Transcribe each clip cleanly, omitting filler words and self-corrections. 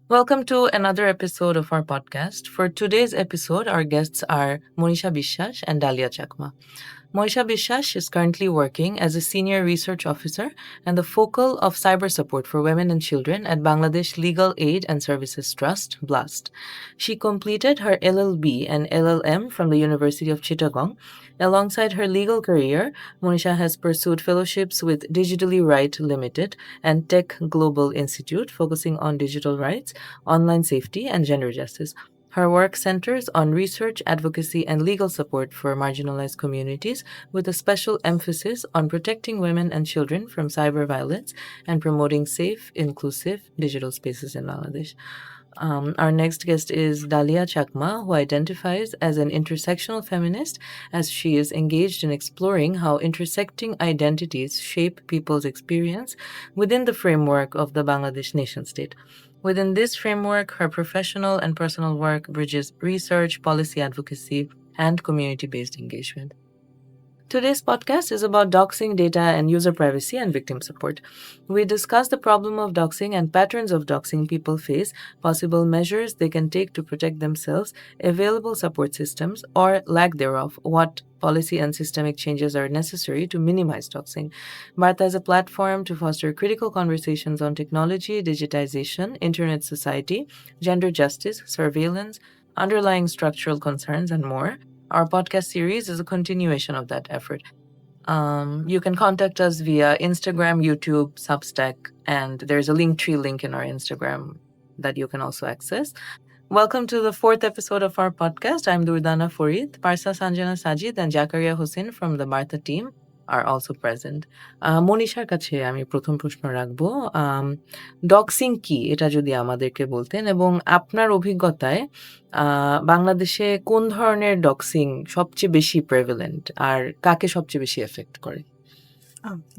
Welcome to another episode of our podcast. For today's episode, our guests are Monisha Biswas and Dalia Chakma. Monisha Biswas is currently working as a senior research officer and the focal of cyber support for women and children at Bangladesh Legal Aid and Services Trust, BLAST. She completed her LLB and LLM from the University of Chittagong. Alongside her legal career, Monisha has pursued fellowships with Digitally Right Limited and Tech Global Institute, focusing on digital rights, online safety, and gender justice. Her work centers on research, advocacy, and legal support for marginalized communities, with a special emphasis on protecting women and children from cyber violence and promoting safe, inclusive digital spaces in Bangladesh. Our next guest is Dalia Chakma, who identifies as an intersectional feminist, as she is engaged in exploring how intersecting identities shape people's experience within the framework of the Bangladesh nation state. Within this framework, her professional and personal work bridges research, policy advocacy, and community based engagement. Today's podcast is about doxing data and user privacy and victim support. We discuss the problem of doxing and patterns of doxing people face, possible measures they can take to protect themselves, available support systems, or lack thereof, what policy and systemic changes are necessary to minimize doxing. Martha is a platform to foster critical conversations on technology, digitization, internet society, gender justice, surveillance, underlying structural concerns, and more. Our podcast series is a continuation of that effort. You can contact us via Instagram, YouTube, Substack, and there's a Linktree link in our Instagram that you can also access. Welcome to the fourth episode of our podcast. I'm Durdana Farid. Parsa Sanjana Sajid and Jakaria Hussein from the Martha team are also present. মনীষার কাছে আমি প্রথম প্রশ্ন রাখবো, doxing কি এটা যদি আমাদেরকে বলতেন, এবং আপনার অভিজ্ঞতায় বাংলাদেশে কোন ধরনের ডক্সিং সবচেয়ে বেশি প্রেভেলেন্ট আর কাকে সবচেয়ে বেশি এফেক্ট করে?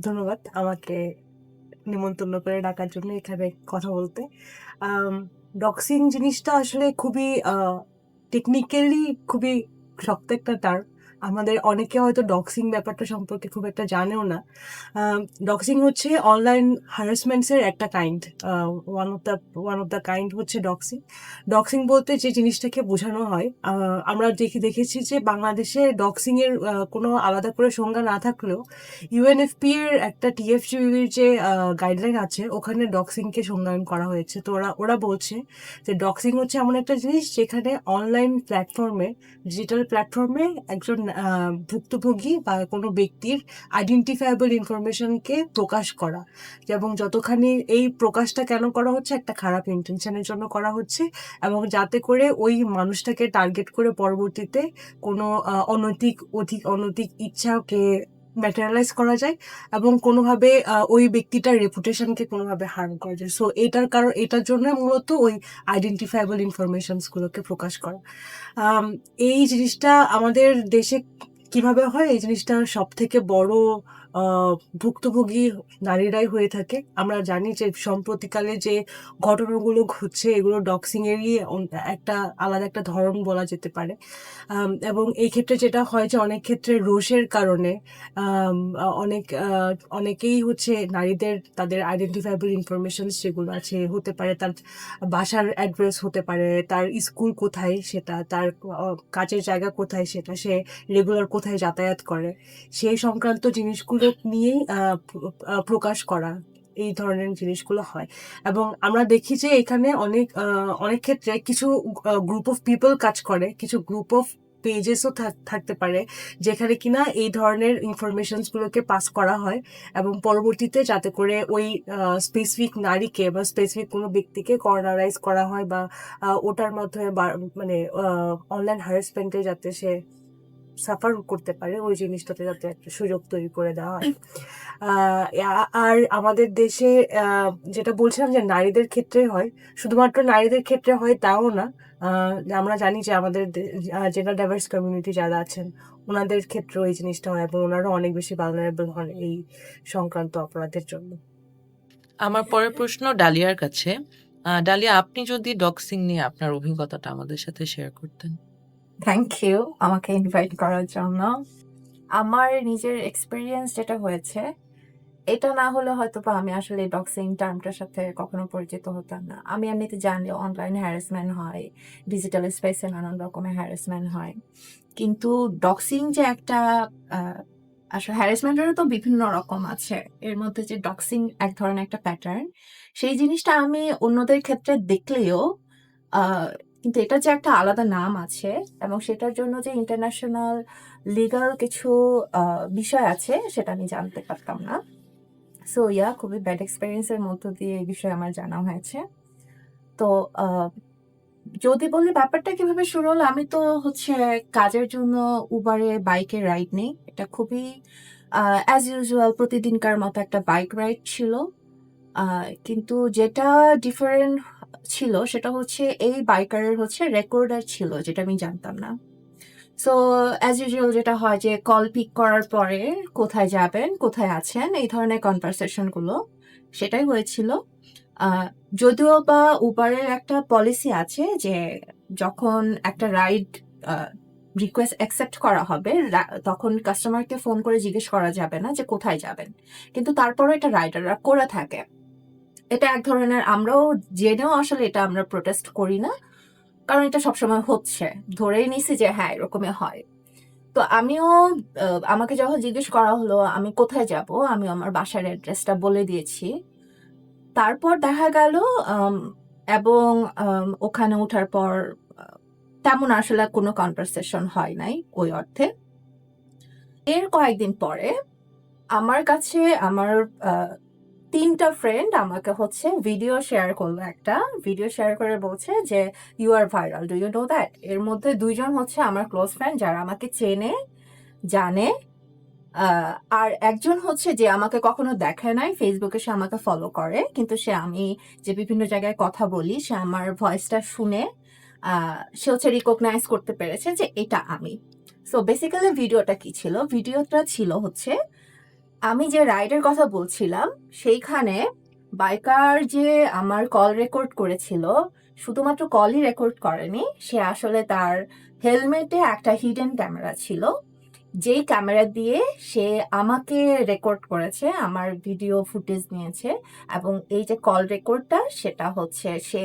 ধন্যবাদ আমাকে নিমন্ত্রণ করে ডাকার জন্য এখানে কথা বলতে। ডক্সিং জিনিসটা আসলে খুবই টেকনিক্যালি খুবই শক্ত একটা টার্ম। আমাদের অনেকে হয়তো ডক্সিং ব্যাপারটা সম্পর্কে খুব একটা জানেও না। ডক্সিং হচ্ছে অনলাইন হ্যারাসমেন্টসের একটা kind. One of the kind হচ্ছে ডক্সিং। ডক্সিং বলতে যে জিনিসটাকে বোঝানো হয়, আমরা দেখেছি যে বাংলাদেশে ডক্সিংয়ের কোনো আলাদা করে সংজ্ঞা না থাকলেও ইউএনএফপি এর একটা টিএফজিবির যে গাইডলাইন আছে ওখানে ডক্সিংকে সংজ্ঞায়ন করা হয়েছে। তো ওরা বলছে যে ডক্সিং হচ্ছে এমন একটা জিনিস যেখানে অনলাইন প্ল্যাটফর্মে, ডিজিটাল প্ল্যাটফর্মে একজন ভুক্তভোগী বা কোনো ব্যক্তির আইডেন্টিফায়াবল ইনফরমেশনকে প্রকাশ করা, এবং যতখানি এই প্রকাশটা কেন করা হচ্ছে, একটা খারাপ ইন্টেনশনের জন্য করা হচ্ছে, এবং যাতে করে ওই মানুষটাকে টার্গেট করে পরবর্তীতে কোনো অনৈতিক ইচ্ছাকে ম্যাটেরিয়ালাইজ করা যায় এবং কোনোভাবে ওই ব্যক্তিটার রেপুটেশনকে কোনোভাবে হার্ম করা যায়। সো এটার জন্য মূলত ওই আইডেন্টিফায়াবল ইনফরমেশনসগুলোকে প্রকাশ করা। এই জিনিসটা আমাদের দেশে কিভাবে হয়, এই জিনিসটা সব থেকে বড় ভুক্তভোগী নারীরাই হয়ে থাকে। আমরা জানি যে সম্প্রতিকালে যে ঘটনাগুলো ঘটছে এগুলো ডক্সিংয়েরই একটা আলাদা একটা ধরন বলা যেতে পারে। এবং এই ক্ষেত্রে যেটা হয় যে অনেক ক্ষেত্রে রোষের কারণে অনেকেই হচ্ছে নারীদের তাদের আইডেন্টিফায়াবল ইনফরমেশনস যেগুলো আছে, হতে পারে তার বাসার অ্যাড্রেস, হতে পারে তার স্কুল কোথায় সেটা, তার কাজের জায়গা কোথায় সেটা, সে রেগুলার কোথায় যাতায়াত করে, সেই সংক্রান্ত জিনিসগুলো নিয়েই প্রকাশ করা, এই ধরনের জিনিসগুলো হয়। এবং আমরা দেখি যে এখানে অনেক ক্ষেত্রে কিছু গ্রুপ অফ পিপল কাজ করে, কিছু গ্রুপ অফ পেজেসও থাকতে পারে যেখানে কিনা এই ধরনের ইনফরমেশনসগুলোকে পাস করা হয় এবং পরবর্তীতে যাতে করে ওই স্পেসিফিক নারীকে বা স্পেসিফিক কোনো ব্যক্তিকে কর্নারাইজ করা হয় বা ওটার মাধ্যমে মানে অনলাইন হ্যারাসমেন্টে যাতে সে সাফার করতে পারে, ওই জিনিসটাতে যাতে একটা সুযোগ তৈরি করে দেওয়া হয়। আর আমাদের দেশে যেটা বলছিলাম যে নারীদের ক্ষেত্রে হয়, শুধুমাত্র নারীদের ক্ষেত্রে হয় তাও না। আমরা জানি যে আমাদের জেন্ডার ডাইভার্স কমিউনিটি যারা আছেন ওনাদের ক্ষেত্রেও এই জিনিসটা হয় এবং ওনারাও অনেক বেশি ভালনারেবল হন এই সংক্রান্ত অপরাধের জন্য। আমার পরের প্রশ্ন ডালিয়ার কাছে। ডালিয়া, আপনি যদি ডক্সিং নিয়ে আপনার অভিজ্ঞতাটা আমাদের সাথে শেয়ার করতেন। থ্যাংক ইউ আমাকে ইনভাইট করার জন্য। আমার নিজের এক্সপিরিয়েন্স যেটা হয়েছে, এটা না হলে হয়তোবা আমি আসলে ডক্সিং টার্মটার সাথে কখনো পরিচিত হতাম না। আমি এমনিতে জানি অনলাইন হ্যারাসমেন্ট হয়, ডিজিটাল স্পেসে নানান রকমের হ্যারাসমেন্ট হয়। কিন্তু ডক্সিং যে একটা আহ, আসলে হ্যারাসমেন্টেরও তো বিভিন্ন রকম আছে। এর মধ্যে যে ডক্সিং এক ধরনের একটা প্যাটার্ন, সেই জিনিসটা আমি অন্যদের ক্ষেত্রে দেখলেও আহ, কিন্তু এটা যে একটা আলাদা নাম আছে এবং সেটার জন্য যে ইন্টারন্যাশনাল লিগ্যাল কিছু বিষয় আছে সেটা আমি জানতে পারতাম না। সো ইয়া খুবই ব্যাড এক্সপেরিয়েন্সের মধ্য দিয়ে এই বিষয়ে আমার জানা হয়েছে। তো আহ, যদি বলি ব্যাপারটা কিভাবে শুরু হলো, আমি তো হচ্ছে কাজের জন্য উবারে বাইকে রাইড নেই। এটা খুবই অ্যাজ ইউজুয়াল প্রতিদিনকার মতো একটা বাইক রাইড ছিল। কিন্তু যেটা ডিফারেন্ট ছিল সেটা হচ্ছে এই বাইকারের হচ্ছে রেকর্ডার ছিল, যেটা আমি জানতাম না। সো অ্যাজ ইউজুয়াল যেটা হয় যে কল পিক করার পরে কোথায় যাবেন, কোথায় আছেন, এই ধরনের কনভারসেশনগুলো সেটাই হয়েছিল। আহ, যদিও বা উবারের একটা পলিসি আছে যে যখন একটা রাইড রিকোয়েস্ট অ্যাকসেপ্ট করা হবে তখন কাস্টমারকে ফোন করে জিজ্ঞেস করা যাবে না যে কোথায় যাবেন, কিন্তু তারপরে এটা রাইডাররা করে থাকে। এটা এক ধরনের, আমরাও জেনেও আসলে এটা আমরা প্রোটেস্ট করি না, কারণ এটা সবসময় হচ্ছে, ধরেই নিছি যে হ্যাঁ এরকমই হয়। তো আমিও আমাকে যখন জিজ্ঞেস করা হলো আমি কোথায় যাব, আমি আমার বাসার অ্যাড্রেসটা বলে দিয়েছি। তারপর দেখা গেল আম, এবং ওখানে ওঠার পর আহ, তেমন আসলে কোনো কনভারসেশন হয় নাই ওই অর্থে। এর কয়েকদিন পরে আমার কাছে আমার আহ, 3টা ফ্রেন্ড আমাকে হচ্ছে ভিডিও শেয়ার করলো, একটা ভিডিও শেয়ার করে বলছে যে you are viral, do you know that. এর মধ্যে 2জন হচ্ছে আমার ক্লোজ ফ্রেন্ড যারা আমাকে চেনে, জানে। আহ, আর একজন হচ্ছে যে আমাকে কখনো দেখায় নাই, ফেসবুকে সে আমাকে ফলো করে, কিন্তু সে আমি যে বিভিন্ন জায়গায় কথা বলি সে আমার ভয়েসটা শুনে সে হচ্ছে রিকগনাইজ করতে পেরেছে যে এটা আমি। সো বেসিক্যালি ভিডিওটা কি ছিল, ভিডিওটা ছিল হচ্ছে আমি যে রাইডের কথা বলছিলাম সেইখানে বাইকার যে আমার কল রেকর্ড করেছিল, শুধুমাত্র কলই রেকর্ড করেনি, সে আসলে তার হেলমেটে একটা হিডেন ক্যামেরা ছিল, যেই ক্যামেরা দিয়ে সে আমাকে রেকর্ড করেছে, আমার ভিডিও ফুটেজ নিয়েছে। এবং এই যে কল রেকর্ডটা সেটা হচ্ছে সে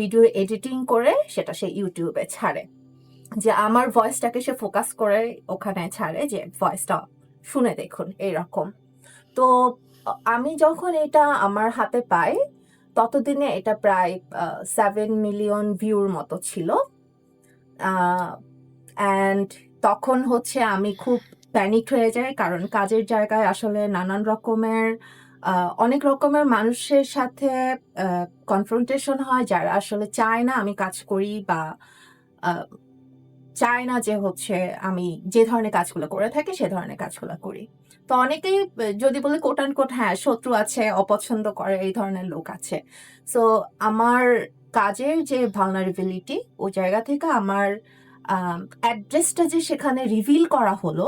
ভিডিও এডিটিং করে সেটা সে ইউটিউবে ছাড়ে, যে আমার ভয়েসটাকে সে ফোকাস করে ওখানে ছাড়ে যে ভয়েসটা শুনে দেখুন এইরকম। তো আমি যখন এটা আমার হাতে পাই ততদিনে এটা প্রায় 7 মিলিয়ন ভিউর মতো ছিল। অ্যান্ড তখন হচ্ছে আমি খুব প্যানিক হয়ে যাই, কারণ কাজের জায়গায় আসলে নানান রকমের অনেক রকমের মানুষের সাথে কনফ্রন্টেশন হয় যারা আসলে চায় না আমি কাজ করি, বা আহ, চায় না যে হচ্ছে আমি যে ধরনের কাজগুলো করে থাকি সে ধরনের কাজগুলো করি। তো অনেকেই যদি বলি কোট অ্যান্ড কোট হ্যাঁ শত্রু আছে, অপছন্দ করে এই ধরনের লোক আছে। সো আমার কাজের যে ভালনারেবিলিটি ওই জায়গা থেকে আমার অ্যাড্রেসটা যে সেখানে রিভিল করা হলো,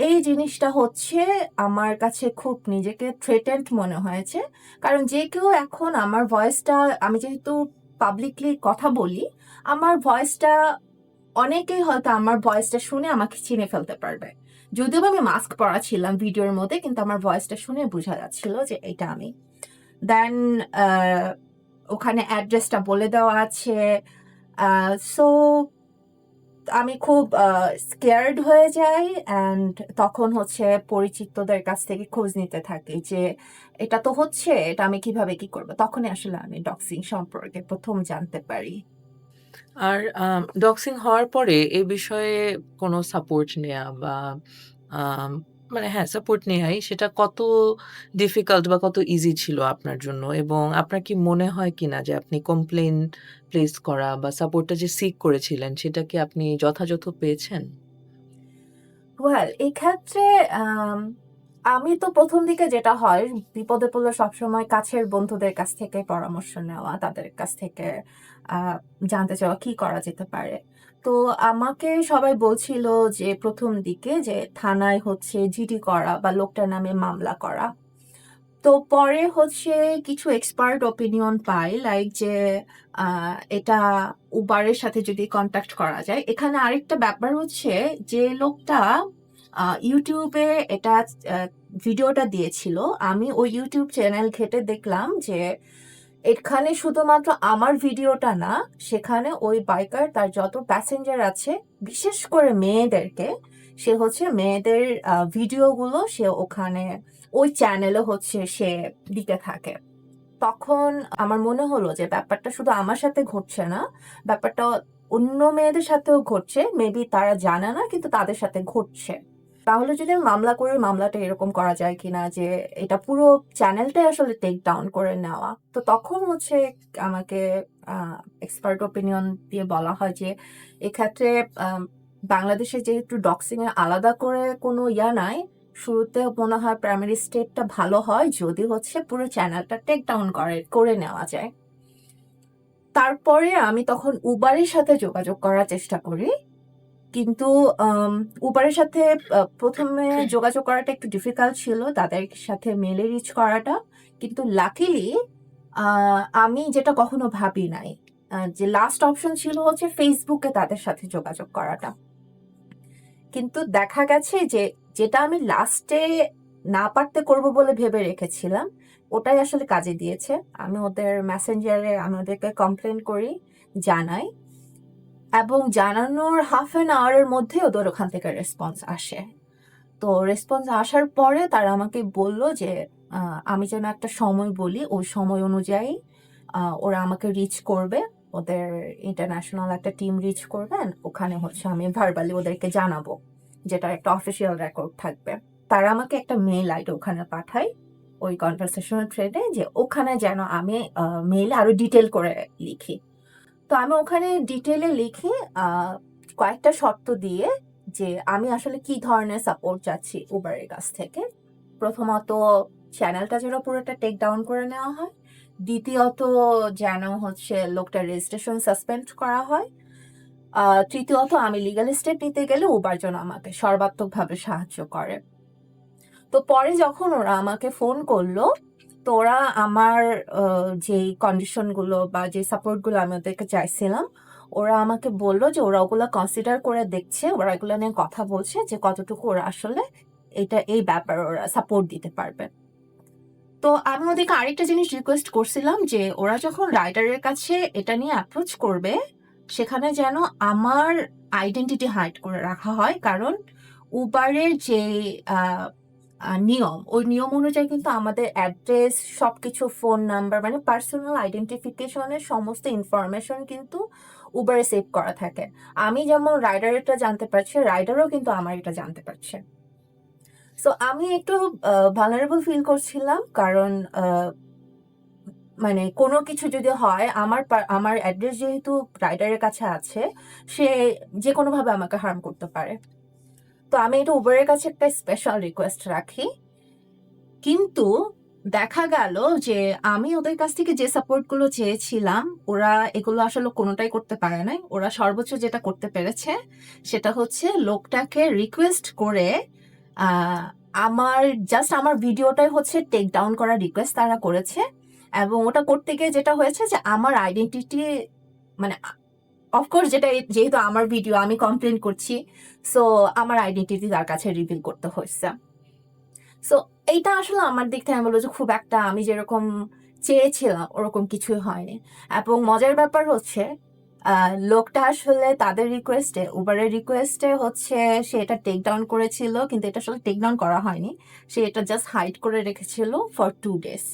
এই জিনিসটা হচ্ছে আমার কাছে খুব নিজেকে থ্রেটেন্ড মনে হয়েছে। কারণ যে কেউ এখন আমার ভয়েসটা, আমি যেহেতু পাবলিকলি কথা বলি, আমার ভয়েসটা অনেকেই হয়তো আমার ভয়েসটা শুনে আমাকে চিনে ফেলতে পারবে। যদিও বা আমি মাস্ক পরা ছিলাম ভিডিওর মধ্যে, কিন্তু আমার ভয়েসটা শুনে বোঝা যাচ্ছিল যে এটা আমি। দেন ওখানে অ্যাড্রেসটা বলে দেওয়া আছে। সো আমি খুব স্কেয়ার্ড হয়ে যাই, অ্যান্ড তখন হচ্ছে পরিচিতদের কাছ থেকে খোঁজ নিতে থাকি যে এটা তো হচ্ছে, এটা আমি কিভাবে কি করবো। তখনই আসলে আমি ডক্সিং সম্পর্কে প্রথম জানতে পারি। আর ডক্সিং হওয়ার পরে এই বিষয়ে কোনো সাপোর্ট নেয়া বা আম মানে হ্যাঁ, সাপোর্ট নেয়াই সেটা কত ডিফিকাল্ট বা কত ইজি ছিল আপনার জন্য? এবং আপনার কি মনে হয় কিনা যে আপনি কমপ্লেইন প্লেস করা বা সাপোর্টটা যে সিক করেছিলেন সেটা কি আপনি যথাযথ পেয়েছেন? ওয়েল এক্ষেত্রে আম, আমি তো প্রথম দিকে যেটা হয়, বিপদে পড়লে সবসময় কাছের বন্ধুদের কাছ থেকে পরামর্শ নেওয়া, তাদের কাছ থেকে আহ, জানতে চাওয়া কি করা যেতে পারে। তো আমাকে সবাই বলছিল যে প্রথম দিকে যে থানায় হচ্ছে জিডি করা বা লোকটার নামে মামলা করা। তো পরে হচ্ছে কিছু এক্সপার্ট ওপিনিয়ন পাই, লাইক যে এটা উবারের সাথে যদি কন্ট্যাক্ট করা যায়। এখানে আরেকটা ব্যাপার হচ্ছে যে লোকটা ইউটিউবে এটা ভিডিওটা দিয়েছিল। আমি ওই ইউটিউব চ্যানেল ঘেটে দেখলাম যে এখানে শুধুমাত্র আমার ভিডিওটা না, সেখানে ওই বাইকার তার যত প্যাসেঞ্জার আছে, বিশেষ করে মেয়েদেরকে, সে হচ্ছে মেয়েদের ভিডিওগুলো সে ওখানে ওই চ্যানেলে হচ্ছে সে দিতে থাকে। তখন আমার মনে হলো যে ব্যাপারটা শুধু আমার সাথে ঘটছে না, ব্যাপারটা অন্য মেয়েদের সাথেও ঘটছে। মেবি তারা জানে না, কিন্তু তাদের সাথে ঘটছে। তাহলে যদি আমি মামলা করি, মামলাটা এরকম করা যায় কিনা যে এটা পুরো চ্যানেলটাই আসলে টেক ডাউন করে নেওয়া। তো তখন হচ্ছে আমাকে এক্সপার্ট ওপিনিয়ন দিয়ে বলা হয় যে এক্ষেত্রে বাংলাদেশে যেহেতু ডক্সিং এর আলাদা করে কোনো নাই, শুরুতে মনে হয় প্রাইমারি স্টেপটা ভালো হয় যদি হচ্ছে পুরো চ্যানেলটা টেক ডাউন করে নেওয়া যায়। তারপরে আমি তখন উবারের সাথে যোগাযোগ করার চেষ্টা করি, কিন্তু উবারের সাথে প্রথমে যোগাযোগ করাটা একটু ডিফিকাল্ট ছিল, তাদের সাথে মেলে রিচ করাটা। কিন্তু লাকিলি আমি যেটা কখনো ভাবি নাই, যে লাস্ট অপশন ছিল হচ্ছে ফেসবুকে তাদের সাথে যোগাযোগ করাটা। কিন্তু দেখা গেছে যে যেটা আমি লাস্টে না পারতে করব বলে ভেবে রেখেছিলাম, ওটাই আসলে কাজে দিয়েছে। আমি ওদের মেসেঞ্জারে আমি ওদেরকে কমপ্লেন করি, জানাই, এবং জানানোর হাফ অ্যান আওয়ারের মধ্যে ওদের ওখান থেকে রেসপন্স আসে। তো রেসপন্স আসার পরে তারা আমাকে বলল যে আমি যেন একটা সময় বলি, ওই সময় অনুযায়ী ওরা আমাকে রিচ করবে, ওদের ইন্টারন্যাশনাল একটা টিম রিচ করবেন, ওখানে হচ্ছে আমি ভার্বালি ওদেরকে জানাবো, যেটা একটা অফিসিয়াল রেকর্ড থাকবে। তারা আমাকে একটা মেইল আইডি ওখানে পাঠায় ওই কনভারসেশনাল থ্রেডে, যে ওখানে যেন আমি মেইলে আরো ডিটেল করে লিখি। তো আমি ওখানে ডিটেলে লিখি কয়েকটা শর্ত দিয়ে যে আমি আসলে কি ধরনের সাপোর্ট চাচ্ছি উবারের কাছ থেকে। প্রথমত, চ্যানেলটা যেন পুরোটা টেক ডাউন করে নেওয়া হয়। দ্বিতীয়ত, যেন হচ্ছে লোকটার রেজিস্ট্রেশন সাসপেন্ড করা হয়। তৃতীয়ত, আমি লিগাল স্টেপ নিতে গেলে উবার যেন আমাকে সর্বাত্মকভাবে সাহায্য করে। তো পরে যখন ওরা আমাকে ফোন করলো, তো ওরা আমার যে কন্ডিশনগুলো বা যে সাপোর্টগুলো আমি ওদেরকে চাইছিলাম, ওরা আমাকে বললো যে ওরা ওগুলো কনসিডার করে দেখছে, ওরা এগুলো নিয়ে কথা বলছে যে কতটুকু ওরা আসলে এই ব্যাপারে ওরা সাপোর্ট দিতে পারবে। তো আমি ওদেরকে আরেকটা জিনিস রিকোয়েস্ট করছিলাম যে ওরা যখন রাইডারের কাছে এটা নিয়ে অ্যাপ্রোচ করবে, সেখানে যেন আমার আইডেন্টিটি হাইড করে রাখা হয়। কারণ উবারের যে নিয়ম, ওই নিয়ম অনুযায়ী কিন্তু আমাদের অ্যাড্রেস, সবকিছু, ফোন নাম্বার, মানে পার্সোনাল আইডেন্টিফিকেশনের সমস্ত ইনফরমেশন কিন্তু উবারে সেভ করা থাকে। আমি যেমন রাইডারেরটা জানতে পারছি, রাইডারও কিন্তু আমার এটা জানতে পারছে। সো আমি একটু ভালনারেবল ফিল করছিলাম, কারণ মানে কোনো কিছু যদি হয়, আমার অ্যাড্রেস যেহেতু রাইডারের কাছে আছে, সে যে কোনোভাবে আমাকে হার্ম করতে পারে। তো আমি এটা উবারের কাছে একটা স্পেশাল রিকোয়েস্ট রাখি। কিন্তু দেখা গেল যে আমি ওদের কাছ থেকে যে সাপোর্টগুলো চেয়েছিলাম, ওরা এগুলো আসলে কোনোটাই করতে পারে নাই। ওরা সর্বোচ্চ যেটা করতে পেরেছে সেটা হচ্ছে লোকটাকে রিকোয়েস্ট করে আমার ভিডিওটাই হচ্ছে টেক ডাউন করার রিকোয়েস্ট তারা করেছে। এবং ওটা করতে গিয়ে যেটা হয়েছে যে আমার আইডেন্টিটি, মানে অফকোর্স যেহেতু আমার ভিডিও, আমি কমপ্লেন করছি, সো আমার আইডেন্টিটি তার কাছে রিভিল করতে হয়েছে। সো এইটা আসলে আমার দিক থেকে আমি বলবো যে খুব একটা আমি যেরকম চেয়েছিলাম ওরকম কিছুই হয়নি। এবং মজার ব্যাপার হচ্ছে লোকটা আসলে তাদের রিকোয়েস্টে, উবারের রিকোয়েস্টে হচ্ছে সে এটা টেক ডাউন করেছিল, কিন্তু এটা আসলে টেক ডাউন করা হয়নি, সে এটা জাস্ট হাইড করে রেখেছিল ফর 2 days।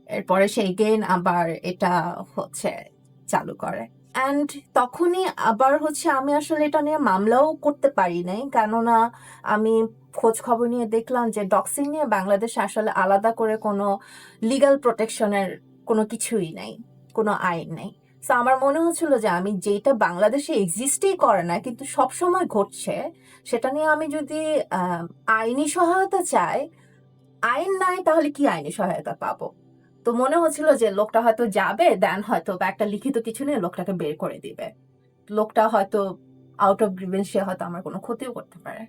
এরপরে সে এগেইন আবার এটা হচ্ছে চালু করে। অ্যান্ড তখনই আবার হচ্ছে আমি আসলে এটা নিয়ে মামলাও করতে পারি নাই, কেননা আমি খোঁজ খবর নিয়ে দেখলাম যে ডক্সিং নিয়ে বাংলাদেশে আসলে আলাদা করে কোনো লিগ্যাল প্রোটেকশনের কোনো কিছুই নেই, কোনো আইন নেই। সো আমার মনে হচ্ছিল যে আমি যেটা বাংলাদেশে এক্সিস্টই করে না কিন্তু সবসময় ঘটছে, সেটা নিয়ে আমি যদি আইনি সহায়তা চাই, আইন নাই, তাহলে কি আইনি সহায়তা পাবো? তো মনে হচ্ছিল যে লোকটা হয়তো যাবে, দেন হয়তো বা একটা লিখিত কিছু নিয়ে লোকটাকে বের করে দিবে। লোকটা হয়তো আউট অফ গ্রিভেন্স, সে হয়তো আমার কোনো ক্ষতিও করতে পারে।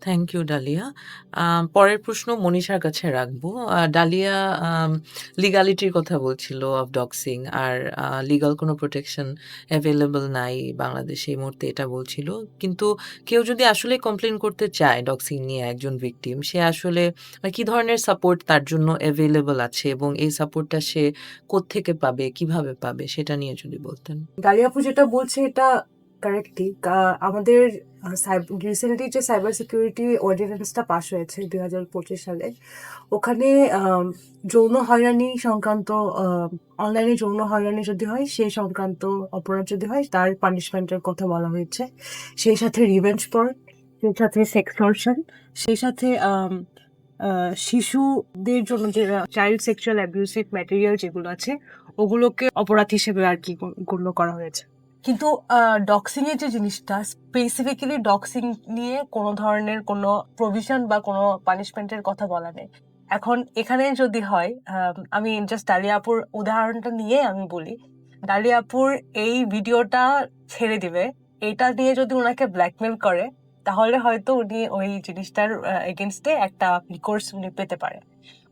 Thank you Dalia. পরের প্রশ্ন মনীষার কাছে রাখবো। ডালিয়া লিগালিটির কথা বলছিল অফ ডক্সিং, আর লিগাল কোনো প্রোটেকশন অ্যাভেলেবল নাই বাংলাদেশে এই মুহূর্তে, এটা বলছিল। কিন্তু কেউ যদি আসলে কমপ্লেন করতে চায় ডক্সিং নিয়ে, একজন ভিকটিম, সে আসলে কি ধরনের সাপোর্ট তার জন্য অ্যাভেলেবল আছে এবং এই সাপোর্টটা সে কোত্থেকে পাবে, কিভাবে পাবে, সেটা নিয়ে যদি বলতেন। ডালিয়া আপু যেটা বলছে এটা কারেক্টই। আমাদের রিসেন্টলি যে সাইবার সিকিউরিটি অর্ডিন্যান্সটা পাস হয়েছে 2025 সালে, ওখানে যৌন হয়রানি সংক্রান্ত, অনলাইনে যৌন হয়রানি যদি হয়, সেই সংক্রান্ত অপরাধ যদি হয়, তার পানিশমেন্টের কথা বলা হয়েছে। সেই সাথে রিভেঞ্জ পর্ন, সেই সাথে সেক্সটরশন, সেই সাথে শিশুদের জন্য যে চাইল্ড সেক্সুয়াল অ্যাবিউসিভ ম্যাটেরিয়াল যেগুলো আছে, ওগুলোকে অপরাধ হিসেবে আর কি গণ্য করা হয়েছে। কিন্তু ডক্সিং এর যে জিনিসটা, স্পেসিফিক্যালি ডক্সিং নিয়ে কোনো ধরনের কোনো প্রভিশন বা কোনো পানিশমেন্টের কথা বলা নেই। এখন এখানে যদি হয়, আমি জাস্ট ডালিয়া আপুর উদাহরণটা নিয়ে আমি বলি, ডালিয়া আপুর এই ভিডিওটা ছেড়ে দিবে, এটা নিয়ে যদি ওনাকে ব্ল্যাকমেল করে, তাহলে হয়তো উনি ওই জিনিসটার এগেনস্টে একটা রিকোর্স উনি পেতে পারে।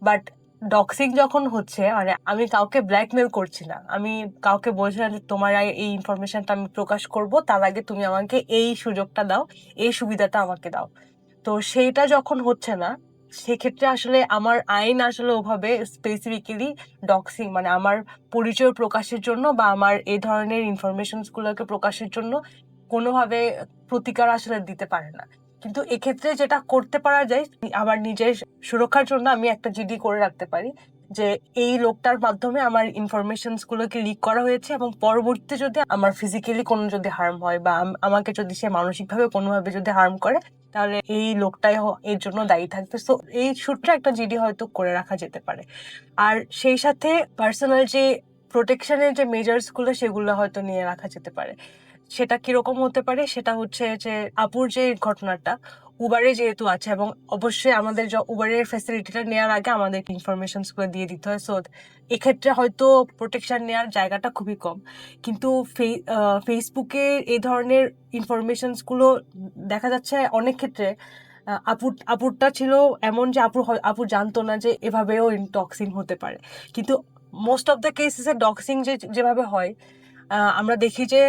বাট ডক্সিং যখন হচ্ছে, মানে আমি কাউকে ব্ল্যাকমেল করছি না, আমি কাউকে বলছি না যে তোমার এই ইনফরমেশনটা আমি প্রকাশ করব, তার আগে তুমি আমাকে এই সুযোগটা দাও, এই সুবিধাটা আমাকে দাও। তো সেইটা যখন হচ্ছে না, সেক্ষেত্রে আসলে আমার আইন আসলে ওভাবে স্পেসিফিক্যালি ডক্সিং মানে আমার পরিচয় প্রকাশের জন্য বা আমার এই ধরনের ইনফরমেশনসগুলোকে প্রকাশের জন্য কোনোভাবে প্রতিকার আসলে দিতে পারে না। কিন্তু এক্ষেত্রে যেটা করতে পারা যায়, আমার নিজের সুরক্ষার জন্য আমি একটা জিডি করে রাখতে পারি যে এই লোকটার মাধ্যমে আমার ইনফরমেশনস গুলোকে লিক করা হয়েছে, এবং পরবর্তীতে যদি আমার ফিজিক্যালি কোনো যদি হার্ম হয় বা আমাকে যদি সে মানসিকভাবে কোনোভাবে যদি হার্ম করে, তাহলে এই লোকটাই এর জন্য দায়ী থাকবে। তো এই সূত্রে একটা জিডি হয়তো করে রাখা যেতে পারে। আর সেই সাথে পার্সোনাল যে প্রোটেকশনের যে মেজার্স গুলো, সেগুলো হয়তো নিয়ে রাখা যেতে পারে। সেটা কিরকম হতে পারে, সেটা হচ্ছে যে আপুর যে ঘটনাটা, উবারে যেহেতু আছে, এবং অবশ্যই আমাদের উবারের ফ্যাসিলিটিটা নেওয়ার আগে আমাদের ইনফরমেশনস গুলো দিয়ে দিতে হয়। সো এক্ষেত্রে হয়তো প্রোটেকশন নেওয়ার জায়গাটা খুবই কম। কিন্তু ফেসবুকে এই ধরনের ইনফরমেশনস গুলো দেখা যাচ্ছে অনেক ক্ষেত্রে আপুরটা ছিল এমন যে আপু জানতো না যে এভাবেও ডক্সিং হতে পারে। কিন্তু মোস্ট অফ দ্য কেসেসে ডক্সিং যেভাবে হয়, আমরা দেখি যে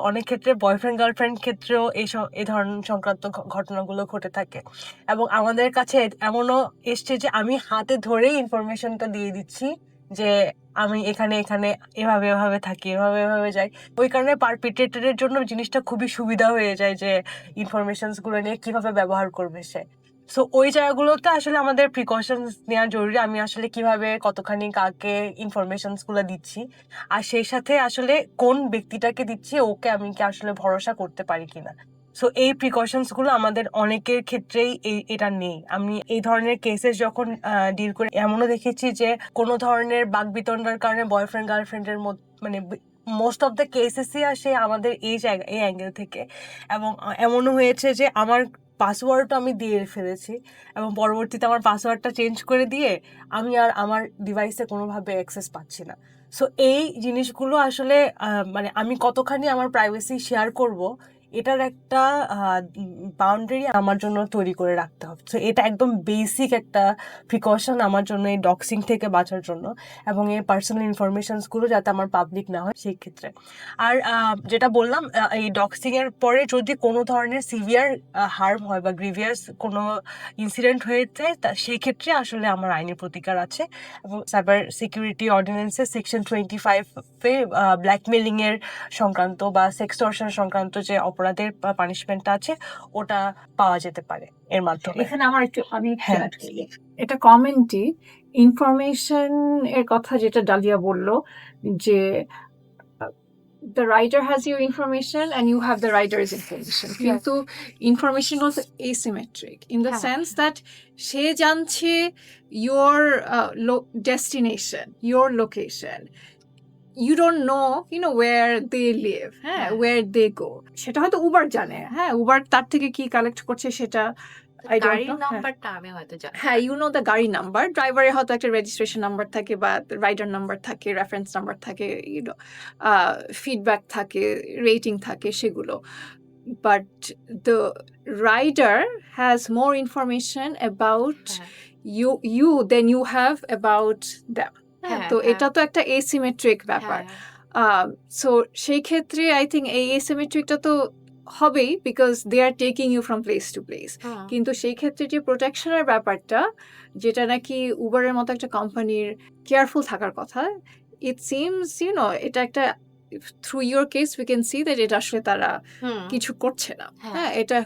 অনেক ক্ষেত্রে বয়ফ্রেন্ড গার্লফ্রেন্ড ক্ষেত্রেও এই ধরনের সংক্রান্ত ঘটনাগুলো ঘটে থাকে। এবং আমাদের কাছে এমনও এসছে যে আমি হাতে ধরেই ইনফরমেশনটা দিয়ে দিচ্ছি যে আমি এখানে এখানে এভাবে এভাবে থাকি, এভাবে এভাবে যাই। ওই কারণে পারপিট্রেটরের জন্য জিনিসটা খুবই সুবিধা হয়ে যায় যে ইনফরমেশনস গুলো নিয়ে কিভাবে ব্যবহার করবে সে। সো ওই জায়গাগুলোতে আসলে আমাদের প্রিকশনস নেওয়া জরুরি। আমি আসলে কিভাবে কতখানি কাকে ইনফরমেশনস গুলো দিচ্ছি, আর সেই সাথে আসলে কোন ব্যক্তিটাকে দিচ্ছি, ওকে আমি কি আসলে ভরসা করতে পারি কিনা। সো এই প্রিকশনস গুলো আমাদের অনেকের ক্ষেত্রেই এটা নেই। আমি এই ধরনের কেসেস যখন ডিল করে এমনও দেখেছি যে কোনো ধরনের বাকবিতণ্ডার কারণে বয়ফ্রেন্ড গার্লফ্রেন্ডের মানে মোস্ট অফ দ্য কেসেসই আসে আমাদের এই অ্যাঙ্গেল থেকে। এবং এমনও হয়েছে যে আমার পাসওয়ার্ডটা আমি দিয়ে ফেলেছি, এবং পরবর্তীতে আমার পাসওয়ার্ডটা চেঞ্জ করে দিয়ে আমি আর আমার ডিভাইসে কোনোভাবে অ্যাক্সেস পাচ্ছি না। সো এই জিনিসগুলো আসলে মানে আমি কতখানি আমার প্রাইভেসি শেয়ার করব, এটার একটা বাউন্ডারি আমার জন্য তৈরি করে রাখতে হবে। সো এটা একদম বেসিক একটা প্রিকশন আমার জন্য এই ডক্সিং থেকে বাঁচার জন্য, এবং এই পার্সোনাল ইনফরমেশনসগুলো যাতে আমার পাবলিক না হয় সেই ক্ষেত্রে। আর যেটা বললাম, এই ডক্সিং এর পরে যদি কোনো ধরনের সিভিয়ার হার্ম হয় বা গ্রিভিয়াস কোনো ইনসিডেন্ট হয়ে যায়, সেই ক্ষেত্রে আসলে আমার আইনি প্রতিকার আছে। এবং সাইবার সিকিউরিটি অর্ডিন্যান্সের সেকশন 25-এ ব্ল্যাকমেলিং এর সংক্রান্ত বা সেক্সটরশন সংক্রান্ত যে অপরাধের পানিশমেন্টটা আছে, ওটা পাওয়া যেতে পারে এর মাধ্যমে। এখানে আমি হ্যাঁ। add করি। এটা কমেন্টই ইনফরমেশন এর কথা যেটা ডালিয়া বলল যে the writer has your information and you have the writer's information. কিন্তু information was asymmetric in the sense that সে জানছে your destination, your location. You don't know, where they live, where they go. সেটা হয়তো Uber জানে, Uber তার থেকে কি collect করছে সেটা গাড়ির নাম্বারটা আমি হয়তো জানি। you know the গাড়ি নাম্বার, ড্রাইভারের হয়তো একটা রেজিস্ট্রেশন নাম্বার থাকে বা রাইডার নাম্বার থাকে, রেফারেন্স নাম্বার থাকে, ফিডব্যাক থাকে, রেটিং থাকে, সেগুলো। but the rider has more information about হ্যাঁ, you than you have about them. হ্যাঁ, তো হ্যাঁ, এটা তো একটা asymmetric ব্যাপার। হ্যাঁ, সো সেই ক্ষেত্রে আই থিঙ্ক এই asymmetricটা তো হবেই, because they are taking you from place to place. হ্যাঁ, কিন্তু সেই ক্ষেত্রে যে প্রোটেকশনের ব্যাপারটা, যেটা নাকি উবারের মতো একটা কোম্পানির কেয়ারফুল থাকার কথা, ইট সিমস এটা একটা through your case we can see that এটা আসলে তারা হুম, কিছু করছে না। হ্যাঁ, হ্যাঁ, এটা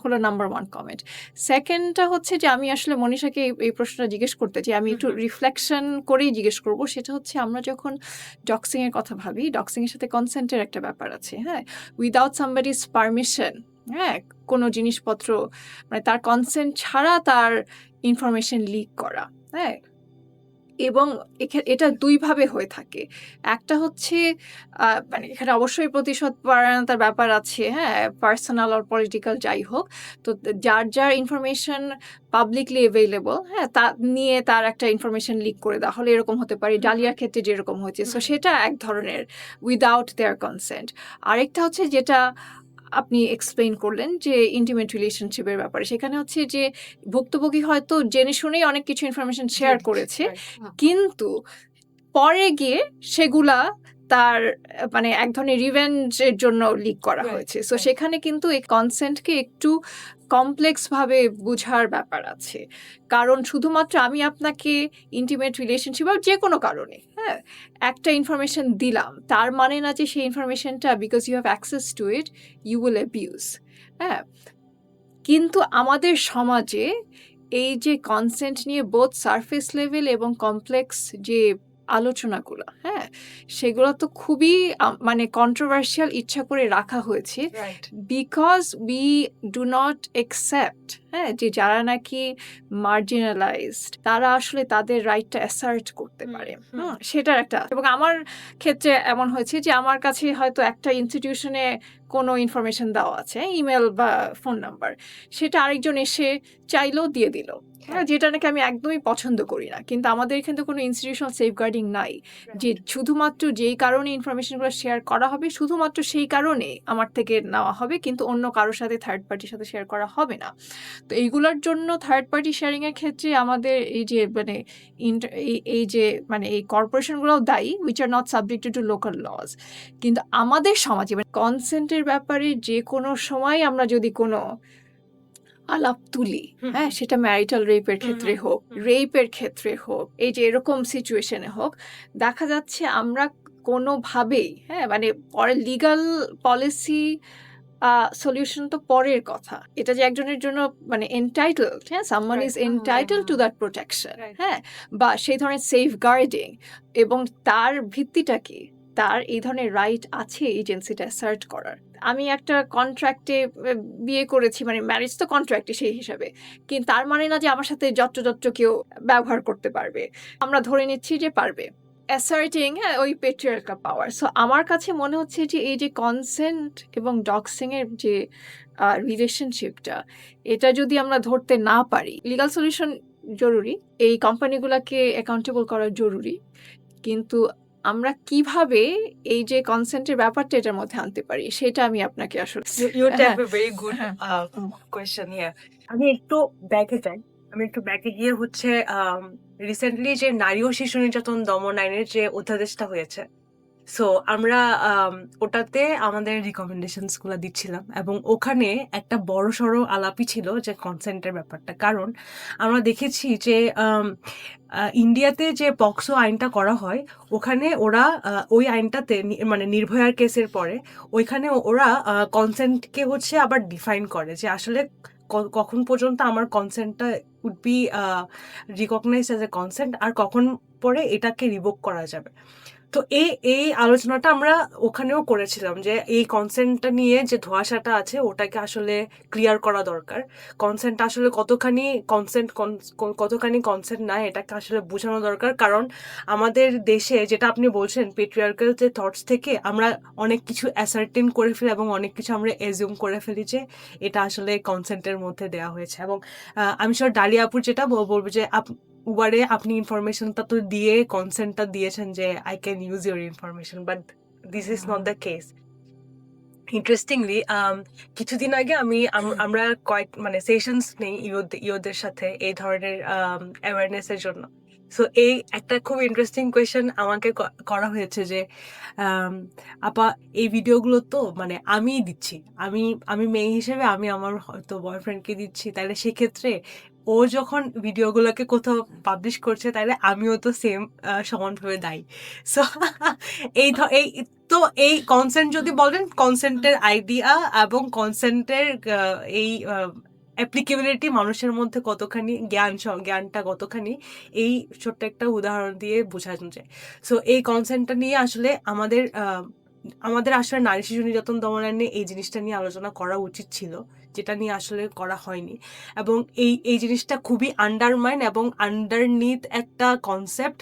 হলো নাম্বার ওয়ান কমেন্ট। সেকেন্ডটা হচ্ছে যে আমি আসলে মনীষাকে এই প্রশ্নটা জিজ্ঞেস করতে চাই, আমি একটু হুম, রিফ্লেকশন করেই জিজ্ঞেস করব। সেটা হচ্ছে আমরা যখন ডক্সিং এর কথা ভাবি, ডক্সিং এর সাথে কনসেন্টের একটা ব্যাপার আছে। হ্যাঁ, উইদাউট সামবডিজ পারমিশন, হ্যাঁ, কোনো জিনিসপত্র মানে তার কনসেন্ট ছাড়া তার ইনফরমেশন লিক করা। হ্যাঁ, এবং এটা দুইভাবে হয়ে থাকে। একটা হচ্ছে মানে এখানে অবশ্যই প্রতিশোধ পরায়ণতার ব্যাপার আছে, হ্যাঁ, পার্সোনাল আর পলিটিক্যাল যাই হোক। তো যার যার ইনফরমেশন পাবলিকলি অ্যাভেলেবল, হ্যাঁ, তা নিয়ে তার একটা ইনফরমেশন লিক করে দেওয়া হলে এরকম হতে পারে, ডালিয়ার ক্ষেত্রে যেরকম হয়েছে। সো সেটা এক ধরনের উইদাউট দেয়ার কনসেন্ট। আরেকটা হচ্ছে যেটা আপনি এক্সপ্লেইন করলেন যে ইন্টিমেট রিলেশনশিপের ব্যাপারে, সেখানে হচ্ছে যে ভুক্তভোগী হয়তো জেনে শুনেই অনেক কিছু ইনফরমেশন শেয়ার করেছে, কিন্তু পরে গিয়ে সেগুলা তার মানে এক ধরনের রিভেঞ্জের জন্য লিক করা Right, হয়েছে। So right. সেখানে কিন্তু এই কনসেন্টকে একটু কমপ্লেক্স ভাবে বুঝার ব্যাপার আছে। কারণ শুধুমাত্র আমি আপনাকে ইন্টিমেট রিলেশনশিপ বা যে কোনো কারণে, হ্যাঁ, একটা ইনফরমেশন দিলাম, তার মানে না যে সেই ইনফরমেশনটা because you have access to it you will abuse. হ্যাঁ, কিন্তু আমাদের সমাজে এই যে কনসেন্ট নিয়ে বোথ সারফেস লেভেল এবং কমপ্লেক্স যে আলোচনাগুলো, হ্যাঁ, সেগুলো তো খুবই মানে কন্ট্রোভার্সিয়াল ইচ্ছা করে রাখা হয়েছে, right because we do not accept, হ্যাঁ, যে যারা নাকি মার্জিনালাইজড তারা আসলে তাদের রাইটটা অ্যাসার্ট করতে পারে। সেটার একটা, এবং আমার ক্ষেত্রে এমন হয়েছে যে আমার কাছে হয়তো একটা ইনস্টিটিউশনে কোনো ইনফরমেশন দেওয়া আছে, ইমেল বা ফোন নাম্বার, সেটা আরেকজন এসে চাইলেও দিয়ে দিল, হ্যাঁ, যেটা নাকি আমি একদমই পছন্দ করি না। কিন্তু আমাদের এখানে তো কোনো ইনস্টিটিউশনাল সেফগার্ডিং নাই যে শুধুমাত্র যেই কারণে ইনফরমেশনগুলো শেয়ার করা হবে শুধুমাত্র সেই কারণে আমার থেকে নেওয়া হবে, কিন্তু অন্য কারোর সাথে থার্ড পার্টির সাথে শেয়ার করা হবে না। তো এইগুলোর জন্য থার্ড পার্টি শেয়ারিং এর ক্ষেত্রে আমাদের এই যে মানে এই যে মানে এই কর্পোরেশনগুলোও দায়ী, which are not subjected to local laws. কিন্তু আমাদের সমাজে কনসেন্টের ব্যাপারে যে কোনো সময় আমরা যদি কোনো আলাপ তুলি, হ্যাঁ, সেটা ম্যারিটাল রেপের ক্ষেত্রে হোক, রেপের ক্ষেত্রে হোক, এই যে এরকম সিচুয়েশনে হোক, দেখা যাচ্ছে আমরা কোনোভাবেই, হ্যাঁ, মানে পরে লিগাল পলিসি সলিউশন তো পরের কথা, এটা যে একজনের জন্য মানে এন্টাইটেলড, হ্যাঁ, someone is entitled to that protection, হ্যাঁ, বা সেই ধরনের সেফ গার্ডিং, এবং তার ভিত্তিটা কি, তার এই ধরনের রাইট আছে এজেন্সিটা অ্যাসার্ট করার। আমি একটা কন্ট্রাক্টে বিয়ে করেছি, মানে ম্যারেজ তো কন্ট্রাক্টে সেই হিসাবে, কিন্তু তার মানে না যে আমার সাথে যত্র কেউ ব্যবহার করতে পারবে। আমরা ধরে নিচ্ছি যে পারবে, অ্যাসার্টিং, হ্যাঁ, ওই পেট্রিয়ার্কাল পাওয়ার। সো আমার কাছে মনে হচ্ছে যে এই যে কনসেন্ট এবং ডক্সিং এর যে রিলেশনশিপটা, এটা যদি আমরা ধরতে না পারি, লিগাল সলিউশন জরুরি, এই কোম্পানিগুলোকে অ্যাকাউন্টেবল করা জরুরি, কিন্তু আমরা কিভাবে এই যে কনসেন্টের ব্যাপারটা এটার মধ্যে আনতে পারি সেটা আমি আপনাকে আসলে You হ্যাঁ, have a very good হ্যাঁ। question here. আমি একটু ব্যাকে যাই। আমি একটু ব্যাকে গিয়ে হচ্ছে রিসেন্টলি যে নারী ও শিশু নির্যাতন দমন আইনের যে অধ্যাদেশটা হয়েছে, সো আমরা ওটাতে আমাদের রিকমেন্ডেশনস গুলো দিচ্ছিলাম, এবং ওখানে একটা বড় সড়ো আলাপই ছিল যে কনসেন্টের ব্যাপারটা। কারণ আমরা দেখেছি যে ইন্ডিয়াতে যে পক্সো আইনটা করা হয়, ওখানে ওরা ওই আইনটাতে মানে নির্ভয়ার কেসের পরে ওইখানে ওরা কনসেন্টকে হচ্ছে আবার ডিফাইন করে যে আসলে কখন পর্যন্ত আমার কনসেন্টটা would be recognise as a consent, আর কখন পরে এটাকে রিভোক করা যাবে। তো এই আলোচনাটা আমরা ওখানেও করেছিলাম যে এই কনসেন্টটা নিয়ে যে ধোঁয়াশাটা আছে ওটাকে আসলে ক্লিয়ার করা দরকার। কনসেন্ট আসলে কতখানি কনসেন্ট না, এটাকে আসলে বোঝানো দরকার। কারণ আমাদের দেশে যেটা আপনি বলছেন পেট্রিয়ার্কাল যে থটস থেকে আমরা অনেক কিছু অ্যাসার্টেন করে ফেলি এবং অনেক কিছু আমরা এজিউম করে ফেলি যে এটা আসলে কনসেন্টের মধ্যে দেওয়া হয়েছে। এবং আমি শিওর ডালিয়া আপুর যেটা বলবো যে উবারে আপনি ইনফরমেশনটা তো দিয়ে কনসেন্টটা দিয়েছেন যে I can use your information, but this is not the case. Interestingly কিছুদিন আগে আমরা কয়েক মানে সেশনস নেই ইয়োদের সাথে এই ধরনের অ্যাওয়ারনেস এর জন্য। সো এই একটা খুব ইন্টারেস্টিং কোয়েশ্চেন আমাকে করা হয়েছে যে আম, আপা এই ভিডিওগুলো তো মানে আমিই দিচ্ছি, আমি আমি মেয়ে হিসেবে আমি আমার হয়তো বয়ফ্রেন্ডকে দিচ্ছি, তাহলে সেক্ষেত্রে ও যখন ভিডিওগুলোকে কোথাও পাবলিশ করছে তাহলে আমিও তো সেম সমানভাবে দায়ী। সো এই তো এই কনসেন্ট যদি বলেন, কনসেন্টের আইডিয়া এবং কনসেন্টের এই অ্যাপ্লিকেবিলিটি মানুষের মধ্যে কতখানি জ্ঞানটা কতখানি, এই ছোট্ট একটা উদাহরণ দিয়ে বোঝানো যায়। সো এই কনসেন্টটা নিয়ে আসলে আমাদের আসলে নারী শিশু নির্যাতন দমন আইনে এই জিনিসটা নিয়ে আলোচনা করা উচিত ছিল, যেটা নিয়ে আসলে করা হয়নি। এবং এই জিনিসটা খুবই আন্ডারমাইন এবং আন্ডারনিথ একটা কনসেপ্ট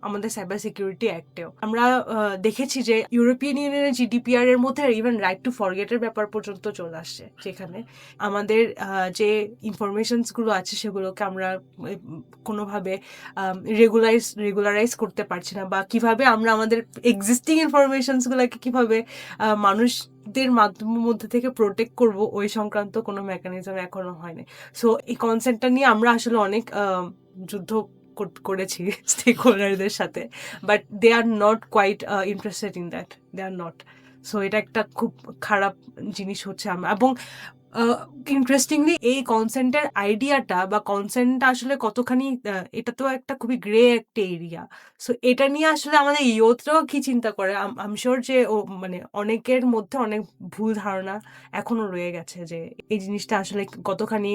আমাদের সাইবার সিকিউরিটি অ্যাক্টেও আমরা দেখেছি যে ইউরোপিয়ান ইউনিয়নের জিডিপিআর এর মধ্যে ইভেন রাইট টু ফরগেটের ব্যাপার পর্যন্ত চলে আসছে, যেখানে আমাদের যে ইনফরমেশনস গুলো আছে সেগুলোকে আমরা কোনোভাবে রেগুলারাইজ করতে পারছি না, বা কিভাবে আমরা আমাদের এক্সিস্টিং ইনফরমেশনস গুলোকে কিভাবে মানুষদের মাধ্যমের মধ্যে থেকে প্রোটেক্ট করব, ওই সংক্রান্ত কোনো মেকানিজম এখনো হয়নি। সো এই কনসেপ্টটা নিয়ে আমরা আসলে অনেক যুদ্ধ করেছি স্টেক হোল্ডারদের সাথে, but they are not quite interested in that, they are not. So এটা একটা খুব খারাপ জিনিস হচ্ছে এবং ইন্টারেস্টিংলি এই কনসেন্টের আইডিয়াটা বা কনসেন্টটা আসলে কতখানি এটা তো একটা খুবই গ্রে একটা এরিয়া। সো এটা নিয়ে আসলে আমাদের ইয়ুথরাও কি চিন্তা করে, আম শিওর যে মানে অনেকের মধ্যে অনেক ভুল ধারণা এখনো রয়ে গেছে যে এই জিনিসটা আসলে কতখানি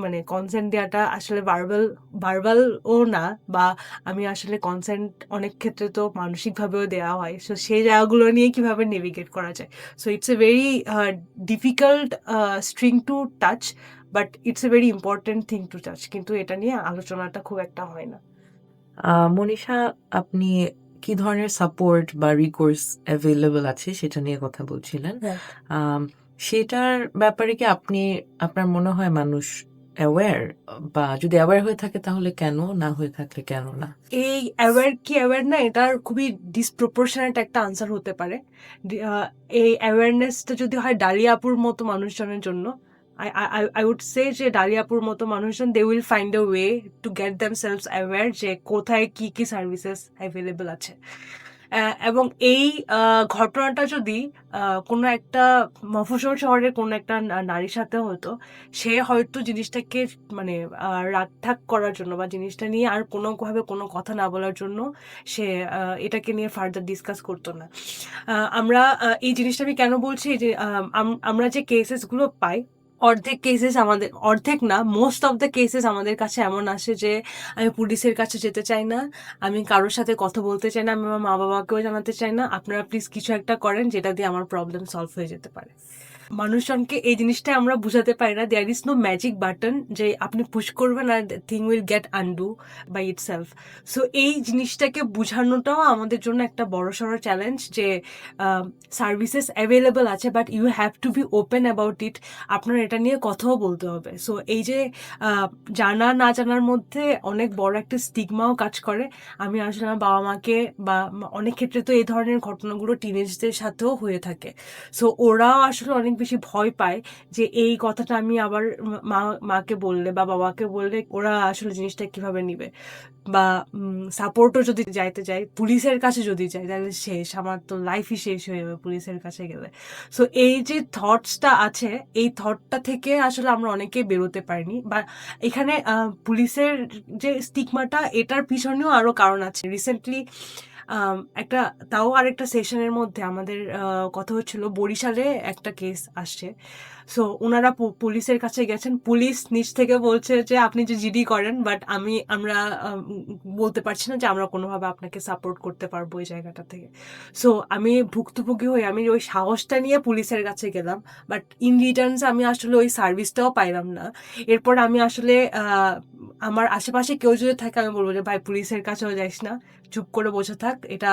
মানে কনসেন্ট দেওয়াটা আসলে বারবাল ও না, বা আমি আসলে কনসেন্ট অনেক ক্ষেত্রে তো মানসিকভাবেও দেওয়া হয়। সো সেই জায়গাগুলো নিয়ে কিভাবে নেভিগেট করা যায়। So it's a very difficult string to touch, but it's a very important thing to touch, কিন্তু এটা নিয়ে আলোচনাটা খুব একটা হয় না। মনীষা, আপনি কি ধরনের সাপোর্ট বা রিকোর্স অ্যাভেলেবল আছে সেটা নিয়ে কথা বলছিলেন। আম, সেটার ব্যাপারে কি আপনার মনে হয় মানুষ অ্যাওয়্যার, বা যদি অ্যাওয়্যার হয়ে থাকে তাহলে কেন, না হয়ে থাকলে কেন না? এই অ্যাওয়্যার না, এটার খুবই ডিসপ্রপোর্শনেট একটা আনসার হতে পারে। এই অ্যাওয়ারনেসটা যদি হয় ডালিয়াপুর মতো মানুষজনের জন্য, I would say যে ডালিয়াপুর মতো মানুষজন they will find a way to get themselves aware যে কোথায় কি কি সার্ভিসেস অ্যাভেলেবল আছে। এবং এই ঘটনাটা যদি কোনো একটা মফস্বল শহরের কোনো একটা নারীর সাথে হতো, সে হয়তো জিনিসটাকে মানে রাগঢাক করার জন্য বা জিনিসটা নিয়ে আর কোনোভাবে কোনো কথা না বলার জন্য সে এটাকে নিয়ে ফার্দার ডিসকাস করতো না। আমরা এই জিনিসটা আমি কেন বলছি যে আমরা যে কেসেসগুলো পাই, অর্ধেক না, মোস্ট অফ দ্য কেসেস আমাদের কাছে এমন আসে যে আমি পুলিশের কাছে যেতে চাই না, আমি কারোর সাথে কথা বলতে চাই না, আমি আমার মা বাবাকেও জানাতে চাই না, আপনারা প্লিজ কিছু একটা করেন যেটা দিয়ে আমার প্রবলেম সলভ হয়ে যেতে পারে। মানুষজনকে এই জিনিসটা আমরা বুঝাতে পারি না, there is no magic button যে আপনি পুশ করবেন আর thing will get undo by itself. So এই জিনিসটাকে বুঝানোটাও আমাদের জন্য একটা বড়সড় চ্যালেঞ্জ যে সার্ভিসেস অ্যাভেলেবল আছে, but you have to be open about it, আপনার এটা নিয়ে কথাও বলতে হবে। সো এই যে জানা না জানার মধ্যে অনেক বড় একটা স্টিগমাও কাজ করে। আমি আসলে আমার বাবা মাকে, বা অনেক ক্ষেত্রে তো এই ধরনের ঘটনাগুলো টিনেজদের সাথেও হয়ে থাকে, সো ওরাও আসলে অনেক বেশি ভয় পায় যে এই কথাটা আমি আবার মাকে বললে বা বাবাকে বললে ওরা আসলে জিনিসটা কিভাবে নিবে, বা সাপোর্টও যদি যাইতে যাই, পুলিশের কাছে যদি যাই তাহলে শেষ, আমার তো লাইফই শেষ হয়ে যাবে পুলিশের কাছে গেলে। সো এই যে থটসটা আছে, এই থটটা থেকে আসলে আমরা অনেকে বেরোতে পারিনি, বা এখানে পুলিশের যে স্টিগমাটা, এটার পিছনেও আরো কারণ আছে। রিসেন্টলি একটা তাও আরেকটা সেশনের মধ্যে আমাদের কথা হচ্ছিল, বরিশালে একটা কেস আসছে। সো ওনারা পুলিশের কাছে গেছেন, পুলিশ নিজ থেকে বলছে যে আপনি যে জিডি করেন, বাট আমরা বলতে পারছি না যে আমরা কোনোভাবে আপনাকে সাপোর্ট করতে পারবো এই জায়গাটা থেকে। সো আমি ভুক্তভোগী হয়ে আমি ওই সাহসটা নিয়ে পুলিশের কাছে গেলাম, বাট ইন রিটার্নস আমি আসলে ওই সার্ভিসটাও পাইলাম না। এরপর আমি আসলে আমার আশেপাশে কেউ যদি থাকে আমি বলবো যে ভাই পুলিশের কাছেও যাইস না, চুপ করে বসে থাক, এটা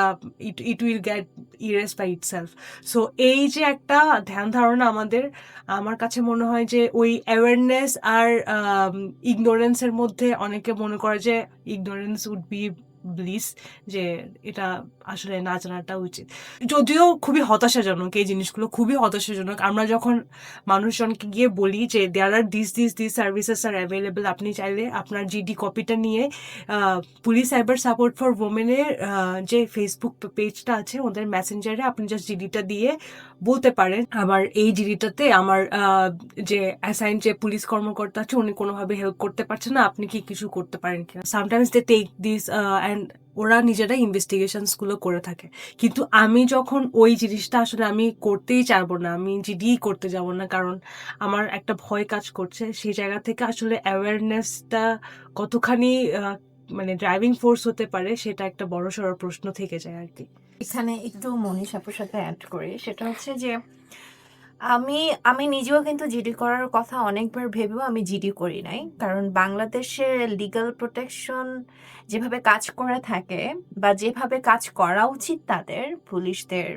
it will get erase by itself. So এই যে একটা ধ্যান ধারণা আমার কাছে মনে হয় যে ওই অ্যাওয়ারনেস আর ইগনোরেন্সের মধ্যে অনেকে মনে করে যে ইগনোরেন্স উড বি ব্লিস যে এটা আসলে না জানাটা উচিত। যদিও খুবই হতাশাজনক এই জিনিসগুলো, খুবই হতাশাজনক। আমরা যখন মানুষজনকে গিয়ে বলি যে দেয়ার আর দিস সার্ভিসেস আর অ্যাভেলেবল, আপনি চাইলে আপনার জিডি কপিটা নিয়ে পুলিশ সাইবার সাপোর্ট ফর ওমেনের যে ফেসবুক পেজটা আছে ওদের মেসেঞ্জারে আপনি জাস্ট জিডিটা দিয়ে বলতে পারেন আমার এই জিডিটাতে আমার যে অ্যাসাইন যে পুলিশ কর্মকর্তা আছে উনি কোনোভাবে হেল্প করতে পারছে না, আপনি কি কিছু করতে পারেন কিনা। Sometimes they take this and ওরা নিজেরাই ইনভেস্টিগেশনসগুলো করে থাকে। কিন্তু আমি যখন ওই জিনিসটা আসলে আমি করতেই চাইবো না, আমি জিডিই করতে যাব না, কারণ আমার একটা ভয় কাজ করছে। সেই জায়গা থেকে আসলে অ্যাওয়ারনেসটা কতখানি মানে ড্রাইভিং ফোর্স হতে পারে সেটা একটা বড়সড় প্রশ্ন থেকে যায় আর কি। এখানে একটু মনীষাপুর সাথে অ্যাড করি, সেটা হচ্ছে যে আমি আমি নিজেও কিন্তু জিডি করার কথা অনেকবার ভেবেও আমি জিডি করি নাই, কারণ বাংলাদেশের লিগ্যাল প্রোটেকশন যেভাবে কাজ করে থাকে বা যেভাবে কাজ করা উচিত তাদের পুলিশদের,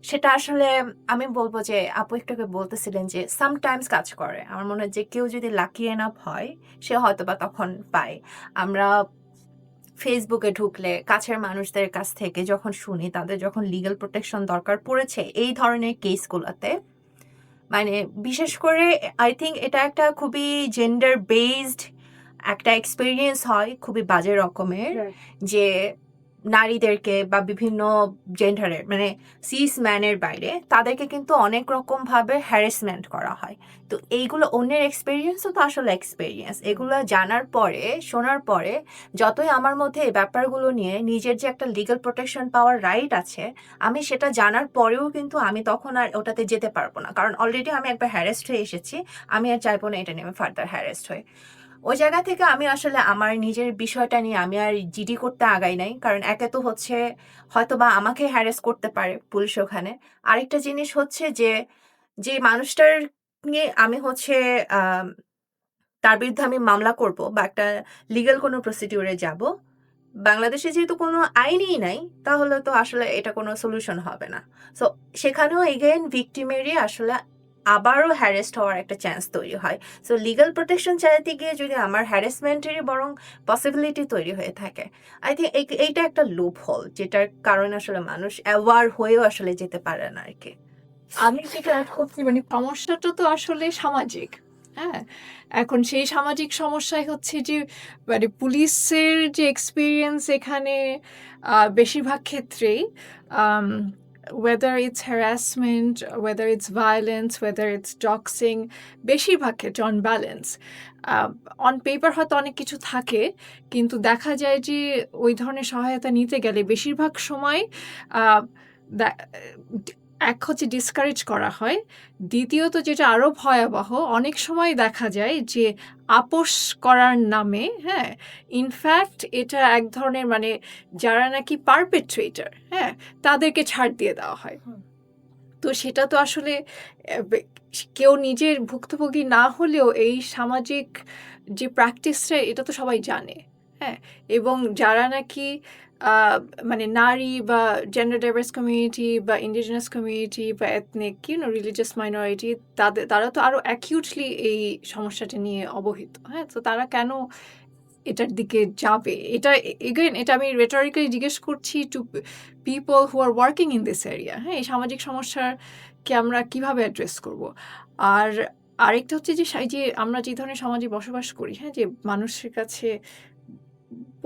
সেটা আসলে আমি বলবো যে আপু একটুকে বলতেছিলেন যে সামটাইমস কাজ করে। আমার মনে হয় যে কেউ যদি লাকি এনাফ হয় সে হয়তো বা তখন পায়। আমরা ফেসবুকে ঢুকলে কাছের মানুষদের কাছ থেকে যখন শুনি তাদের যখন লিগ্যাল প্রোটেকশন দরকার পড়েছে এই ধরনের কেসগুলোতে, মানে বিশেষ করে আই থিঙ্ক এটা একটা খুবই জেন্ডার বেসড একটা এক্সপিরিয়েন্স হয়, খুবই বাজে রকমের, যে নারীদেরকে বা বিভিন্ন জেন্ডারের মানে সিস ম্যানের বাইরে তাদেরকে কিন্তু অনেক রকম ভাবে হ্যারাসমেন্ট করা হয়। তো এইগুলো অন্যের এক্সপিরিয়েন্সও তো আসলে এক্সপিরিয়েন্স, এগুলো জানার পরে শোনার পরে যতই আমার মধ্যে এই ব্যাপারগুলো নিয়ে নিজের যে একটা লিগ্যাল প্রোটেকশন পাওয়ার রাইট আছে, আমি সেটা জানার পরেও কিন্তু আমি তখন আর ওটাতে যেতে পারবো না, কারণ অলরেডি আমি একবার হ্যারাসড হয়ে এসেছি। আমি আর চাইবো না এটা নিয়ে আমি ফার্দার হ্যারাসড হই। ওই জায়গা থেকে আমি আসলে আমার নিজের বিষয়টা নিয়ে আমি আর জিডি করতে আগাই নাই, কারণ একে তো হচ্ছে হয়তো বা আমাকে হ্যারাস করতে পারে পুলিশ ওখানে, আরেকটা জিনিস হচ্ছে যে যে মানুষটার নিয়ে আমি হচ্ছে তার বিরুদ্ধে আমি মামলা করব বা একটা লিগ্যাল কোনো প্রসিডিউরে যাব, বাংলাদেশে যেহেতু কোনো আইনই নাই তাহলে তো আসলে এটা কোনো সলিউশন হবে না। সো সেখানেও এগেইন ভিকটিমেরই আসলে আবারও হ্যারেস্ট হওয়ার একটা চান্স তৈরি হয়। সো লিগ্যাল প্রোটেকশন চাইতে গিয়ে যদি আমার হ্যারাসমেন্টেরই বরং পসিবিলিটি তৈরি হয়ে থাকে, আই থিঙ্ক এইটা একটা লুপ হোল যেটার কারণে আসলে মানুষ অ্যাওয়ার হয়েও আসলে যেতে পারে না আর কি। আমি যেটা অ্যাড করছি মানে সমস্যাটা তো আসলে সামাজিক। হ্যাঁ, এখন সেই সামাজিক সমস্যায় হচ্ছে যে মানে পুলিশের যে এক্সপিরিয়েন্স এখানে বেশিরভাগ ক্ষেত্রেই whether it's harassment, whether it's violence, whether it's doxing, বেশিরভাগ ক্ষেত্রে অন ব্যালেন্স অন পেপার হয়তো অনেক কিছু থাকে, কিন্তু দেখা যায় যে ওই ধরনের সহায়তা নিতে গেলে বেশিরভাগ সময় আহ, দা- এক হচ্ছে ডিসকারেজ করা হয়, দ্বিতীয়ত যেটা আরো ভয়াবহ অনেক সময় দেখা যায় যে আপোস করার নামে, হ্যাঁ, ইনফ্যাক্ট এটা এক ধরনের মানে যারা নাকি পারপেট্রেটর, হ্যাঁ, তাদেরকে ছাড় দিয়ে দেওয়া হয়। তো সেটা তো আসলে কেউ নিজের ভুক্তভোগী না হলেও এই সামাজিক যে প্র্যাকটিসটা এটা তো সবাই জানে। হ্যাঁ, এবং যারা নাকি মানে নারী বা জেন্ডার ডাইভার্স কমিউনিটি বা ইন্ডিজিনাস কমিউনিটি বা এথনিক রিলিজিয়াস মাইনরিটি, তারা তো আরো অ্যাকিউটলি এই সমস্যাটা নিয়ে অবহিত। হ্যাঁ, তো তারা কেন এটার দিকে যাবে? এটা এগেইন এটা আমি রেটরিক্যালি জিজ্ঞেস করছি to people who are working in this area. হ্যাঁ, এই সামাজিক সমস্যাকে আমরা কিভাবে অ্যাড্রেস করব? আর আরেকটা হচ্ছে যে যে আমরা যে ধরনের সমাজে বসবাস করি, হ্যাঁ, যে মানুষের কাছে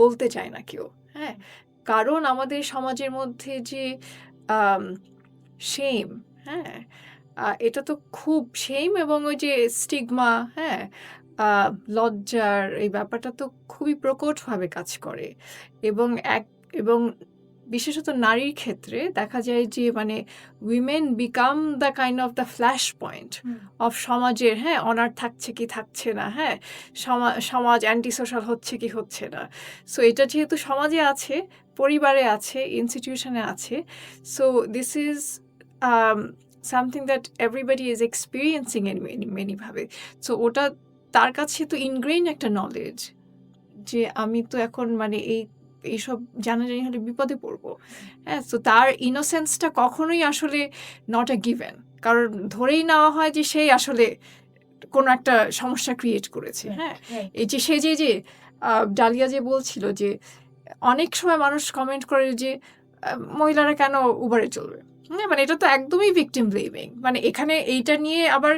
বলতে চায় না কেউ। হ্যাঁ, কারণ আমাদের সমাজের মধ্যে যে শেম, হ্যাঁ, এটা তো খুব শেম এবং ওই যে স্টিগমা, হ্যাঁ, লজ্জার এই ব্যাপারটা তো খুবই প্রকটভাবে কাজ করে। এবং এবং বিশেষত নারীর ক্ষেত্রে দেখা যায় যে মানে women become the kind of the flash point of সমাজের, হ্যাঁ, অনার থাকছে কি থাকছে না, হ্যাঁ, সমাজ অ্যান্টি সোশ্যাল হচ্ছে কি হচ্ছে না। সো এটা যেহেতু সমাজে আছে, পরিবারে আছে, ইনস্টিটিউশনে আছে, so this is something that everybody is experiencing in many ভাবে। সো ওটা তার কাছে তো ইনগ্রেইন একটা নলেজ যে আমি তো এখন মানে এইসব জানাজানি হলে বিপদে পড়বো। হ্যাঁ, তো তার ইনোসেন্সটা কখনোই আসলে নট আ গিভেন, কারণ ধরেই নেওয়া হয় যে সেই আসলে কোনো একটা সমস্যা ক্রিয়েট করেছে। হ্যাঁ, এই যে সে যে ডালিয়া যে বলছিল যে অনেক সময় মানুষ কমেন্ট করে যে মহিলারা কেন উবারে চলবে, মানে এটা তো একদমই ভিকটিম ব্লেমিং। মানে এখানে এইটা নিয়ে আবার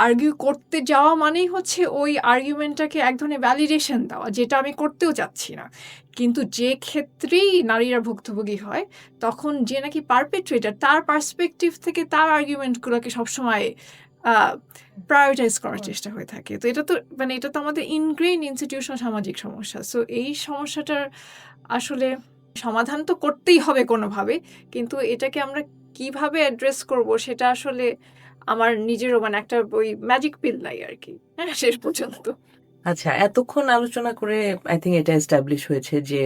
আর্গিউ করতে যাওয়া মানেই হচ্ছে ওই আর্গুমেন্টটাকে এক ধরনের ভ্যালিডেশন দেওয়া, যেটা আমি করতেও চাচ্ছি না। কিন্তু যে ক্ষেত্রেই নারীরা ভুক্তভোগী হয়, তখন যে নাকি পারপেট্রেটার, তার পার্সপেক্টিভ থেকে তার আর্গুমেন্টগুলোকে সবসময় প্রায়োরিটাইজ করার চেষ্টা হয়ে থাকে। তো এটা তো মানে এটা তো আমাদের ইনগ্রেইন ইনস্টিটিউশন সামাজিক সমস্যা। সো এই সমস্যাটার আসলে সমাধান তো করতেই হবে কোনোভাবে, কিন্তু এটাকে আমরা কিভাবে অ্যাড্রেস করব সেটা আসলে আমার নিজেরও মানে একটা ওই ম্যাজিক পিল নাই আর কি, হ্যাঁ, শেষ পর্যন্ত। আচ্ছা, এতক্ষণ আলোচনা করে আই থিঙ্ক এটা এস্টাবলিশ হয়েছে যে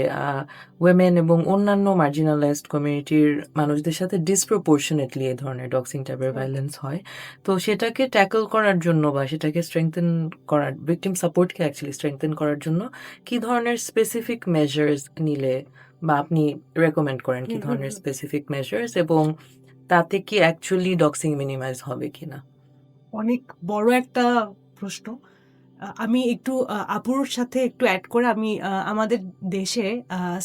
ওয়েমেন এবং অন্যান্য মার্জিনালাইজড কমিউনিটির মানুষদের সাথে ডিসপ্রপোর্শনেটলি এই ধরনের ডক্সিং টাইপের ভায়োলেন্স হয়। তো সেটাকে ট্যাকল করার জন্য বা সেটাকে স্ট্রেংথেন করার, ভিকটিম সাপোর্টকে অ্যাকচুয়ালি স্ট্রেংথেন করার জন্য কি ধরনের স্পেসিফিক মেজার্স নিলে বা আপনি রেকমেন্ড করেন কি ধরনের স্পেসিফিক মেজার্স, এবং তাতে কি অ্যাকচুয়ালি ডক্সিং মিনিমাইজ হবে কিনা? অনেক বড় একটা প্রশ্ন। আমি একটু আপুর সাথে একটু অ্যাড করে আমি আমাদের দেশে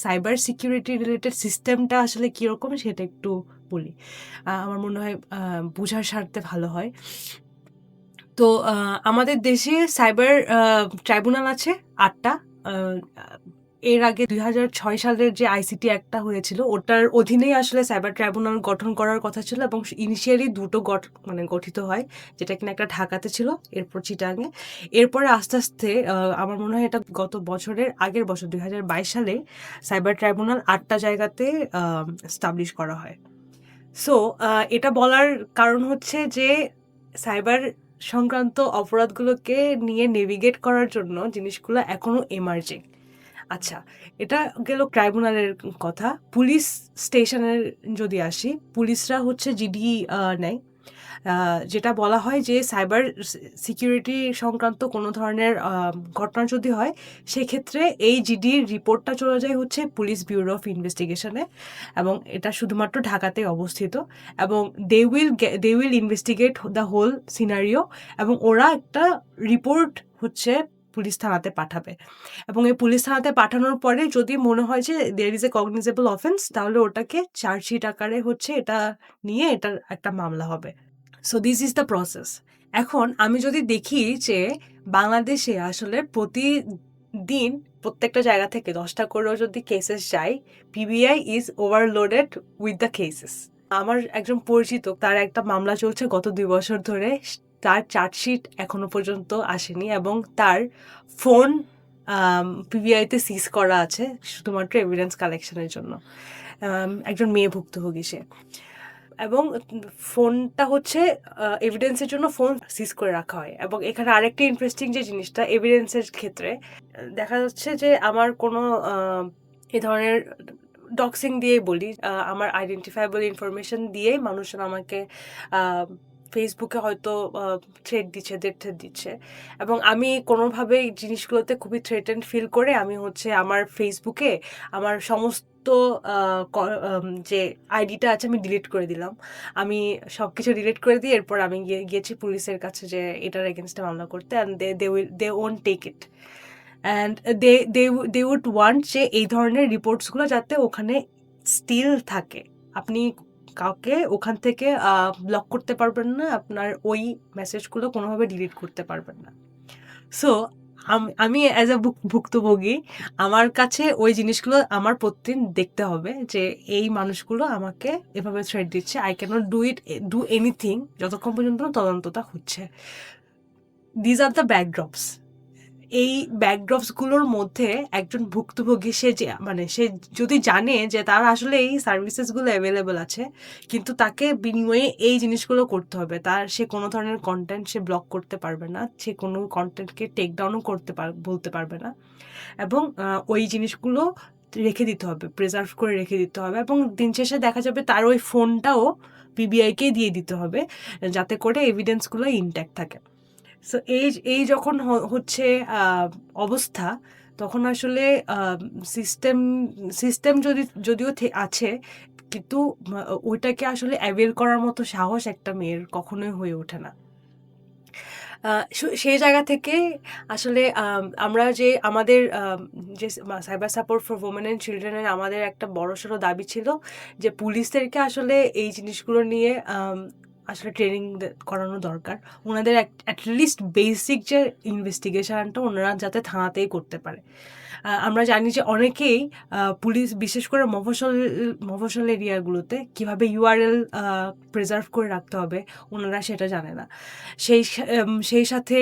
সাইবার সিকিউরিটি রিলেটেড সিস্টেমটা আসলে কীরকম সেটা একটু বলি। আমার মনে হয় বোঝার স্বার্থে ভালো হয়। তো আমাদের দেশে সাইবার ট্রাইব্যুনাল আছে ৮টা। এর আগে ২০০৬ সালের যে আইসিটি অ্যাক্টটা হয়েছিল ওটার অধীনেই আসলে সাইবার ট্রাইব্যুনাল গঠন করার কথা ছিল, এবং ইনিশিয়ালি দুটো গঠিত হয়, যেটা কিনা একটা ঢাকাতে ছিল, এরপর চিটাগাঙে। এরপরে আস্তে আস্তে আমার মনে হয় এটা গত বছরের আগের বছর ২০২২ সালে সাইবার ট্রাইব্যুনাল ৮টা জায়গাতে এস্টাবলিশ করা হয়। সো এটা বলার কারণ হচ্ছে যে সাইবার সংক্রান্ত অপরাধগুলোকে নিয়ে নেভিগেট করার জন্য জিনিসগুলো এখনো এমার্জিং। আচ্ছা, এটা গেল ট্রাইব্যুনালের কথা। পুলিশ স্টেশনের যদি আসি, পুলিশরা হচ্ছে জিডি নেয়। যেটা বলা হয় যে সাইবার সিকিউরিটি সংক্রান্ত কোনো ধরনের ঘটনা যদি হয়, সেক্ষেত্রে এই জিডির রিপোর্টটা চলে যায় হচ্ছে পুলিশ ব্যুরো অফ ইনভেস্টিগেশনে, এবং এটা শুধুমাত্র ঢাকাতে অবস্থিত। এবং they will investigate the whole scenario, এবং ওরা একটা রিপোর্ট হচ্ছে পুলিশ থানাতে পাঠাবে। এবং এই পুলিশ থানাতে পাঠানোর পরে যদি মনে হয় যে there is a cognizable offence, তাহলে ওটাকে চার্জশিট আকারে হচ্ছে এটা নিয়ে এটার একটা মামলা হবে। So this is the process. এখন আমি যদি দেখি যে বাংলাদেশে আসলে প্রতিদিন প্রত্যেকটা জায়গা থেকে 10টা করেও যদি কেসেস যায়, PBI is overloaded with the cases. আমার একজন পরিচিত, তার একটা মামলা চলছে গত 2 বছর ধরে, তার চার্জশিট এখনো পর্যন্ত আসেনি, এবং তার ফোন পিবিআইতে সিজ করা আছে শুধুমাত্র এভিডেন্স কালেকশনের জন্য। একজন মেয়ে ভুক্তভোগী সে, এবং ফোনটা হচ্ছে এভিডেন্সের জন্য ফোন সিজ করে রাখা হয়। এবং এখানে আরেকটা ইন্টারেস্টিং যে জিনিসটা, এভিডেন্সের ক্ষেত্রে দেখা যাচ্ছে যে আমার কোনো এ ধরনের ডক্সিং দিয়েই বলি, আমার আইডেন্টিফাইবল ইনফরমেশন দিয়েই মানুষজন আমাকে ফেসবুকে হয়তো থ্রেট দিচ্ছে, ডেথ থ্রেট দিচ্ছে, এবং আমি কোনোভাবেই জিনিসগুলোতে খুবই থ্রেটেন্ড ফিল করে আমি হচ্ছে আমার ফেসবুকে আমার সমস্ত যে আইডিটা আছে আমি ডিলিট করে দিলাম। আমি সব কিছু ডিলিট করে দিয়ে এরপর আমি গিয়েছি পুলিশের কাছে যে এটার এগেনস্টে মামলা করতে, and they won't take it, and they would want যে এই ধরনের রিপোর্টসগুলো যাতে ওখানে স্টিল থাকে। আপনি কাউকে ওখান থেকে ব্লক করতে পারবেন না, আপনার ওই মেসেজগুলো কোনোভাবে ডিলিট করতে পারবেন না। সো আমি অ্যাজ এ ভুক্তভোগী, আমার কাছে ওই জিনিসগুলো আমার প্রতিদিন দেখতে হবে যে এই মানুষগুলো আমাকে এভাবে থ্রেট দিচ্ছে। আই ক্যানট ডু এনিথিং যতক্ষণ পর্যন্ত তদন্তটা হচ্ছে। These are the backdrops. এই ব্যাকড্রপসগুলোর মধ্যে একজন ভুক্তভোগী সে যদি জানে যে তার আসলে এই সার্ভিসেসগুলো অ্যাভেলেবল আছে, কিন্তু তাকে বিনিময়ে এই জিনিসগুলো করতে হবে, সে কোনো ধরনের কন্টেন্ট সে ব্লক করতে পারবে না, সে কোনো কন্টেন্টকে টেক ডাউনও বলতে পারবে না, এবং ওই জিনিসগুলো রেখে দিতে হবে, প্রিজার্ভ করে রেখে দিতে হবে, এবং দিন শেষে দেখা যাবে তার ওই ফোনটাও পিবিআইকেই দিয়ে দিতে হবে, যাতে করে এভিডেন্সগুলো ইনট্যাক্ট থাকে। সো যখন হচ্ছে অবস্থা, তখন আসলে সিস্টেম যদিও আছে, কিন্তু ওইটাকে আসলে অ্যাভেল করার মতো সাহস একটা মেয়ের কখনোই হয়ে ওঠে না। সেই জায়গা থেকে আসলে আমরা যে আমাদের যে cyber support for women and চিলড্রেনের আমাদের একটা বড়সড় দাবি ছিল যে পুলিশদেরকে আসলে এই জিনিসগুলো নিয়ে আসলে ট্রেনিং করানো দরকার। ওনাদের অ্যাটলিস্ট বেসিক যে ইনভেস্টিগেশনটা ওনারা যাতে থানাতেই করতে পারে। আমরা জানি যে অনেকেই পুলিশ বিশেষ করে মফস্বল এরিয়াগুলোতে কিভাবে ইউআরএল প্রিজার্ভ করে রাখতে হবে ওনারা সেটা জানে না। সেই সাথে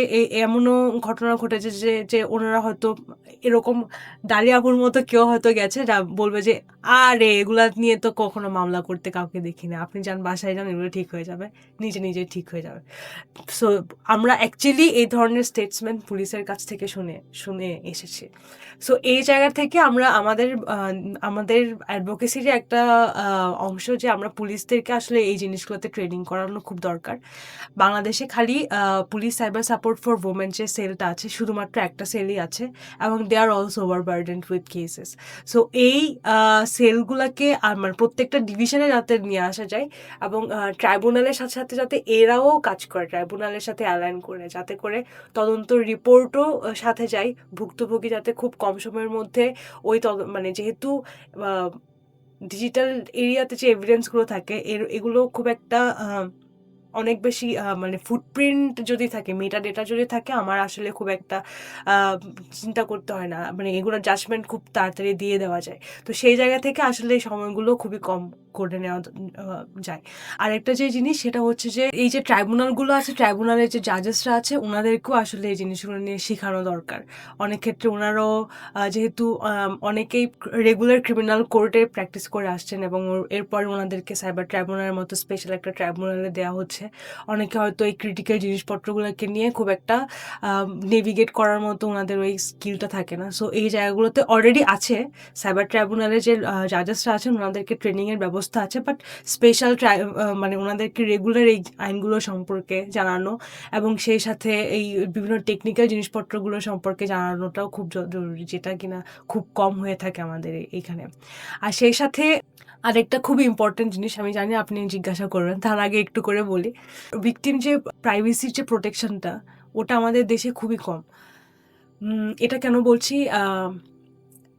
এমনও ঘটনা ঘটেছে যে ওনারা হয়তো এরকম ডালিয়াপুর মতো কেউ হয়তো গেছে যা বলবে যে আরে এগুলা নিয়ে তো কখনো মামলা করতে কাউকে দেখি না, আপনি যান বাসায় যান, এগুলো ঠিক হয়ে যাবে, নিজে ঠিক হয়ে যাবে। সো আমরা অ্যাকচুয়ালি এই ধরনের স্টেটসমেন্ট পুলিশের কাছ থেকে শুনে এসেছি। সো এই জায়গা থেকে আমরা আমাদের অ্যাডভোকেসির একটা অংশ যে আমরা পুলিশদেরকে আসলে এই জিনিসগুলোতে ট্রেনিং করানো খুব দরকার। বাংলাদেশে খালি police cyber support for women যে সেলটা আছে শুধুমাত্র একটা সেলই আছে এবং they are also overburdened with cases. So এই সেলগুলোকে মানে প্রত্যেকটা ডিভিশনে যাতে নিয়ে আসা যায় এবং ট্রাইব্যুনালের সাথে সাথে যাতে এরাও কাজ করে, ট্রাইব্যুনালের সাথে অ্যালাইন করে, যাতে করে তদন্ত রিপোর্টও সাথে যায়, ভুক্তভোগী যাতে খুব কম সময়ের মধ্যে ওই মানে যেহেতু ডিজিটাল এরিয়াতে যে এভিডেন্সগুলো থাকে এগুলো খুব একটা অনেক বেশি মানে ফুটপ্রিন্ট যদি থাকে, মেটা ডেটা যদি থাকে, আমার আসলে খুব একটা চিন্তা করতে হয় না, মানে এগুলো জাজমেন্ট খুব তাড়াতাড়ি দিয়ে দেওয়া যায়। তো সেই জায়গা থেকে আসলে এই সময়গুলো খুবই কম করে নেওয়া যায়। আর একটা যে জিনিস সেটা হচ্ছে যে এই যে ট্রাইব্যুনালগুলো আছে, ট্রাইব্যুনালের যে জাজেসরা আছে ওনাদেরকেও আসলে এই জিনিসগুলো নিয়ে শেখানো দরকার। অনেক ক্ষেত্রে ওনারাও যেহেতু অনেকেই রেগুলার ক্রিমিনাল কোর্টে প্র্যাকটিস করে আসছেন এবং এরপর ওনাদেরকে সাইবার ট্রাইব্যুনালের মতো স্পেশাল একটা ট্রাইব্যুনালে দেওয়া হচ্ছে। অনেকে হয়তো এই ক্রিটিক্যাল জিনিসপত্রগুলোকে নিয়ে খুব একটা নেভিগেট করার মতো ওনাদের ওই স্কিলটা থাকে না। সো এই জায়গাগুলোতে অলরেডি আছে, সাইবার ট্রাইব্যুনালে যে জাজেসরা আছেন ওনাদেরকে ট্রেনিংয়ের ব্যবস্থা আছে, বাট স্পেশাল মানে ওনাদেরকে রেগুলার এই আইনগুলো সম্পর্কে জানানো এবং সেই সাথে এই বিভিন্ন টেকনিক্যাল জিনিসপত্রগুলো সম্পর্কে জানানোটাও খুব জরুরি, যেটা কিনা খুব কম হয়ে থাকে আমাদের এইখানে। আর সেই সাথে আরেকটা খুবই ইম্পর্টেন্ট জিনিস আমি জানি আপনি জিজ্ঞাসা করবেন, তার আগে একটু করে বলি। ভিকটিম যে প্রাইভেসির যে প্রোটেকশনটা ওটা আমাদের দেশে খুবই কম। এটা কেন বলছি,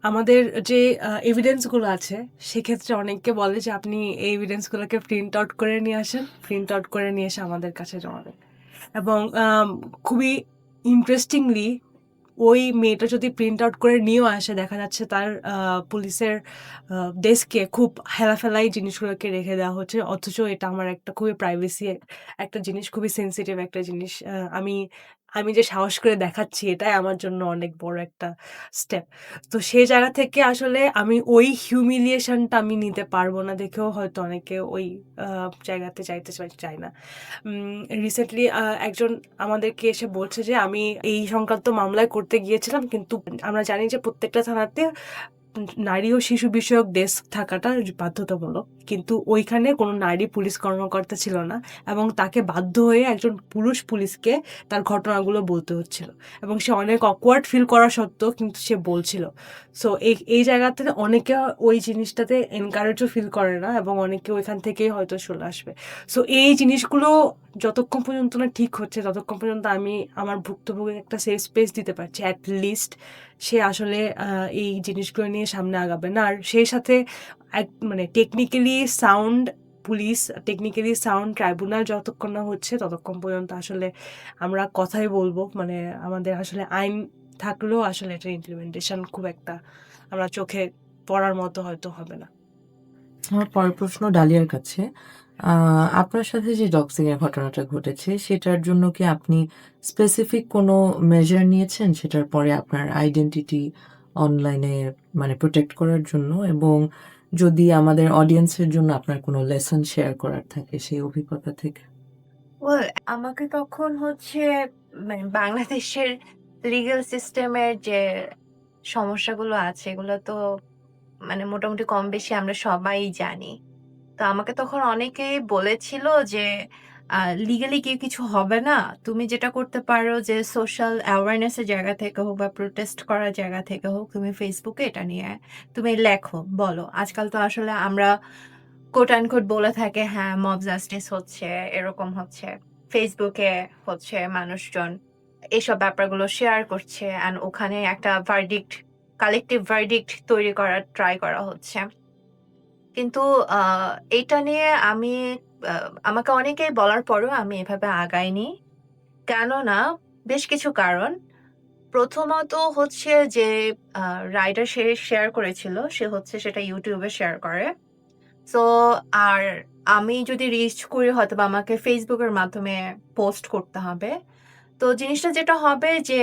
আমাদের যে এভিডেন্সগুলো আছে সেক্ষেত্রে অনেককে বলে যে আপনি এই এভিডেন্সগুলোকে প্রিন্ট আউট করে নিয়ে আসেন, প্রিন্ট আউট করে নিয়ে এসে আমাদের কাছে জমাবেন। এবং খুবই ইন্টারেস্টিংলি ওই মেয়েটা যদি প্রিন্ট আউট করে নিয়েও আসে দেখা যাচ্ছে তার পুলিশের ডেস্কে খুব হেলাফেলাই জিনিসগুলোকে রেখে দেওয়া হচ্ছে, অথচ এটা আমার একটা খুবই প্রাইভেসি একটা জিনিস, খুবই সেন্সিটিভ একটা জিনিস। আমি যে সাহস করে দেখাচ্ছি এটাই আমার জন্য অনেক বড় একটা স্টেপ। তো সেই জায়গা থেকে আসলে আমি ওই হিউমিলিয়েশনটা আমি নিতে পারবো না দেখেও হয়তো অনেকে ওই জায়গাতে যাইতে চায় না। রিসেন্টলি একজন আমাদেরকে এসে বলছে যে আমি এই সংক্রান্ত মামলায় করতে গিয়েছিলাম, কিন্তু আমরা জানি যে প্রত্যেকটা থানাতে নারী ও শিশু বিষয়ক ডেস্ক থাকাটা বাধ্যতামূলক, কিন্তু ওইখানে কোনো নারী পুলিশ কর্মকর্তা ছিল না এবং তাকে বাধ্য হয়ে একজন পুরুষ পুলিশকে তার ঘটনাগুলো বলতে হচ্ছিল এবং সে অনেক অকওয়ার্ড ফিল করা সত্ত্বেও কিন্তু সে বলছিল। সো এই জায়গাতে অনেকে ওই জিনিসটাতে এনকারেজও ফিল করে না এবং অনেকে ওইখান থেকেই হয়তো চলে আসবে। সো এই জিনিসগুলো যতক্ষণ পর্যন্ত না ঠিক হচ্ছে ততক্ষণ পর্যন্ত আমি আমার ভুক্তভোগীর একটা সেফ স্পেস দিতে পারছি, অ্যাটলিস্ট সে আসলে এই জিনিসগুলো নিয়ে সামনে আগাবে না। আর সেই সাথে মানে technically sound police, technically sound tribunal যতক্ষণ না হচ্ছে ততক্ষণ পর্যন্ত আসলে আমরা কথাই বলবো, মানে আমাদের আসলে আইন থাকলেও আসলে এটা ইমপ্লিমেন্টেশন খুব একটা আমরা চোখে পড়ার মতো হয়তো হবে না। আমার পরের প্রশ্ন ডালিয়ার কাছে। আপনার সাথে যে ডক্সিং এর ঘটনাটা ঘটেছে সেটার জন্য কি আপনি স্পেসিফিক কোনো মেজার নিয়েছেন সেটার পরে আপনার আইডেন্টিটি অনলাইনে মানে প্রোটেক্ট করার জন্য, এবং যদি আমাদের অডিয়েন্সের জন্য আপনার কোনো লেসন শেয়ার করার থাকে সেই অভিজ্ঞতা থেকে? আমাকে তখন হচ্ছে মানে বাংলাদেশের লিগ্যাল সিস্টেমের যে সমস্যাগুলো আছে এগুলো তো মানে মোটামুটি কম বেশি আমরা সবাই জানি। তো আমাকে তখন অনেকেই বলেছিল যে লিগ্যালি কেউ কিছু হবে না, তুমি যেটা করতে পারো যে সোশ্যাল অ্যাওয়ারনেসের জায়গা থেকে হোক বা প্রোটেস্ট করার জায়গা থেকে হোক তুমি ফেসবুকে এটা নিয়ে তুমি লেখো, বলো। আজকাল তো আসলে আমরা কোট অ্যান্ড কোট বলে থাকে হ্যাঁ মব জাস্টিস হচ্ছে, এরকম হচ্ছে, ফেসবুকে হচ্ছে মানুষজন এইসব ব্যাপারগুলো শেয়ার করছে অ্যান্ড ওখানে একটা কালেকটিভ ভার্ডিক্ট তৈরি করার ট্রাই করা হচ্ছে। কিন্তু এইটা নিয়ে আমাকে অনেকেই বলার পরেও আমি এভাবে আগাইনি। কেননা বেশ কিছু কারণ। প্রথমত হচ্ছে যে রাইডার সে শেয়ার করেছিল, সে হচ্ছে সেটা ইউটিউবে শেয়ার করে। সো আর আমি যদি রিচ করি হয়তোবা আমাকে ফেসবুকের মাধ্যমে পোস্ট করতে হবে। তো জিনিসটা যেটা হবে যে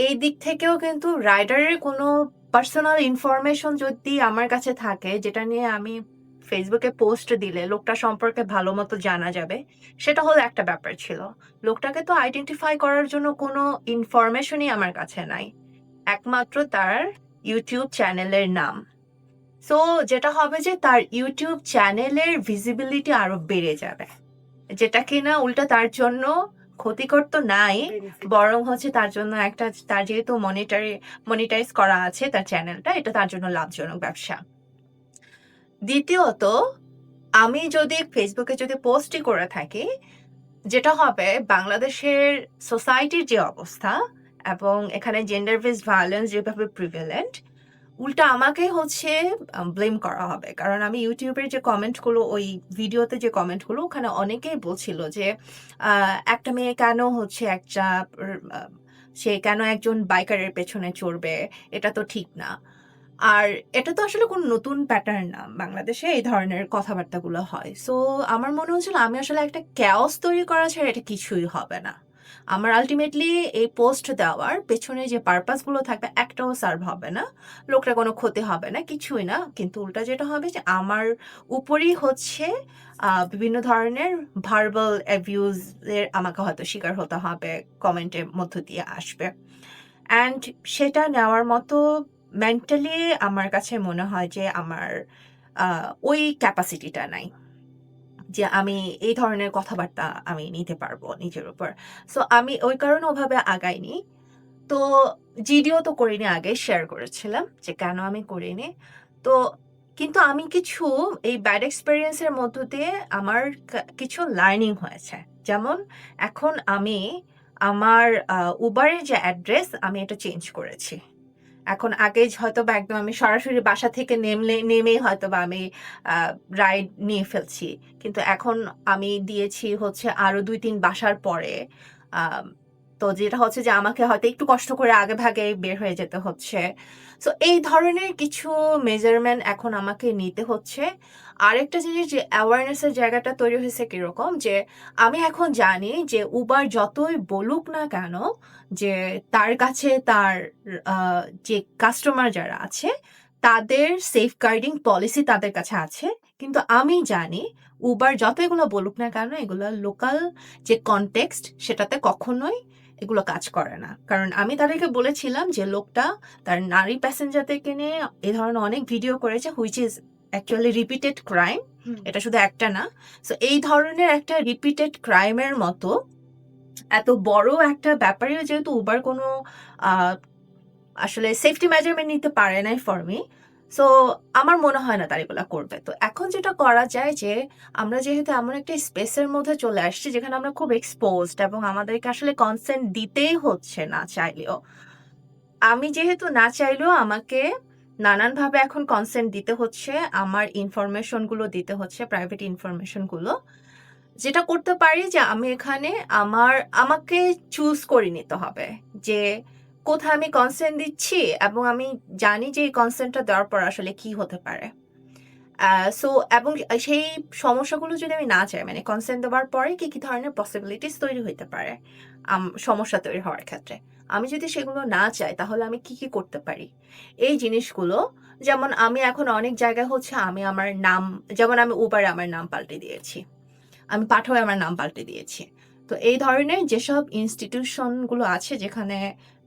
এই দিক থেকেও কিন্তু রাইডারের কোনো পার্সোনাল ইনফরমেশন যদি আমার কাছে থাকে, যেটা নিয়ে আমি ফেসবুকে পোস্ট দিলে লোকটা সম্পর্কে ভালো মতো জানা যাবে, সেটা হলো একটা ব্যাপার ছিল। লোকটাকে তো আইডেন্টিফাই করার জন্য কোনো ইনফরমেশনই আমার কাছে নাই, একমাত্র তার ইউটিউব চ্যানেলের নাম। সো যেটা হবে যে তার ইউটিউব চ্যানেলের ভিজিবিলিটি আরো বেড়ে যাবে, যেটা কিনা উল্টা তার জন্য ক্ষতিকর তো নাই, বরং হচ্ছে তার জন্য তার যেহেতু মনিটাইজ করা আছে তার চ্যানেলটা, এটা তার জন্য লাভজনক ব্যবসা। দ্বিতীয়ত, আমি যদি ফেসবুকে যদি পোস্টই করে থাকি, যেটা হবে বাংলাদেশের সোসাইটির যে অবস্থা এবং এখানে জেন্ডার বেসড ভায়োলেন্স যেভাবে প্রিভেলেন্ট, উল্টা আমাকে হচ্ছে ব্লেম করা হবে। কারণ আমি ইউটিউবের যে কমেন্টগুলো, ওই ভিডিওতে যে কমেন্টগুলো, ওখানে অনেকেই বলছিল যে একটা মেয়ে কেন হচ্ছে সে কেন একজন বাইকারের পেছনে চড়বে, এটা তো ঠিক না। আর এটা তো আসলে কোনো নতুন প্যাটার্ন না, বাংলাদেশে এই ধরনের কথাবার্তাগুলো হয়। সো আমার মনে হচ্ছিল আমি আসলে একটা ক্যাওস তৈরি করা ছাড়া এটা কিছুই হবে না। আমার আলটিমেটলি এই পোস্ট দেওয়ার পেছনে যে পারপাসগুলো থাকবে একটাও সার্ভ হবে না, লোকটা কোনো ক্ষতি হবে না, কিছুই না। কিন্তু উল্টা যেটা হবে যে আমার উপরই হচ্ছে বিভিন্ন ধরনের ভার্বাল অ্যাবিউজের আমাকে হয়তো শিকার হতে হবে, কমেন্টের মধ্য দিয়ে আসবে। অ্যান্ড সেটা নেওয়ার মতো মেন্টালি আমার কাছে মনে হয় যে আমার ওই ক্যাপাসিটিটা নাই যে আমি এই ধরনের কথাবার্তা আমি নিতে পারবো নিজের উপর। সো আমি ওই কারণে ওভাবে আগাইনি। তো জিডিও তো করিনি, আগে শেয়ার করেছিলাম যে কেন আমি করিনি। তো কিন্তু আমি কিছু এই ব্যাড এক্সপেরিয়েন্সের মধ্য দিয়ে আমার কিছু লার্নিং হয়েছে। যেমন এখন আমি আমার উবারের যে অ্যাড্রেস আমি এটা চেঞ্জ করেছি। এখন আগে হয়তোবা একদম আমি সরাসরি বাসা থেকে নেমেই হয়তোবা আমি রাইড নিয়ে ফেলছি। কিন্তু এখন আমি দিয়েছি হচ্ছে আরো ২-৩ বাসার পরে। আম তো যেটা হচ্ছে যে আমাকে হয়তো একটু কষ্ট করে আগেভাগে বের হয়ে যেতে হচ্ছে। সো এই ধরনের কিছু মেজারমেন্ট এখন আমাকে নিতে হচ্ছে। আরেকটা জিনিস যে অ্যাওয়ারনেস এর জায়গাটা তৈরি হয়েছে কিরকম, যে আমি এখন জানি যে উবার যতই বলুক না কেন যে তার কাছে তার যে কাস্টমার যারা আছে তাদের সেফগার্ডিং পলিসি তাদের কাছে আছে। কিন্তু আমি জানি উবার যত এগুলো বলুক না কেন, এগুলো লোকাল যে কনটেক্সট সেটাতে কখনোই এগুলো কাজ করে না। কারণ আমি তাদেরকে বলেছিলাম যে লোকটা তার নারী প্যাসেঞ্জারদেরকে নিয়ে এ ধরনের অনেক ভিডিও করেছে, which is actually repeated crime. এটা শুধু একটা না। সো এই ধরনের একটা রিপিটেড ক্রাইমের মতো এত বড় একটা ব্যাপারে যেহেতু উবার কোনো আসলে সেফটি মেজারমেন্ট নিতে পারে নাই ফর মি, সো আমার মনে হয় না তারা এগুলা করবে। তো এখন যেটা করা যায় যে আমরা যেহেতু এমন একটা স্পেসের মধ্যে চলে আসছি যেখানে আমরা খুব এক্সপোজড এবং আমাদেরকে আসলে কনসেন্ট দিতেই হচ্ছে না চাইলেও। আমি যেহেতু না চাইলেও আমাকে নানানভাবে এখন কনসেন্ট দিতে হচ্ছে, আমার ইনফরমেশনগুলো দিতে হচ্ছে, প্রাইভেট ইনফরমেশনগুলো। যেটা করতে পারি যে আমি এখানে আমাকে চুজ করে নিতে হবে যে কোথায় আমি কনসেন্ট দিচ্ছি এবং আমি জানি যে এই কনসেন্টটা দেওয়ার পর আসলে কি হতে পারে। সো এবং সেই সমস্যাগুলো যদি আমি না চাই, মানে কনসেন্ট দেওয়ার পরে কি কি ধরনের পসিবিলিটিস তৈরি হইতে পারে সমস্যা তৈরি হওয়ার ক্ষেত্রে, আমি যদি সেগুলো না চাই তাহলে আমি কি কি করতে পারি এই জিনিসগুলো। যেমন আমি এখন অনেক জায়গায় হচ্ছে আমি আমার নাম, যেমন আমি উবারে আমার নাম পাল্টে দিয়েছি, আমি পাঠাও আমার নাম পাল্টে দিয়েছি। তো এই ধরনের যেসব ইনস্টিটিউশনগুলো আছে যেখানে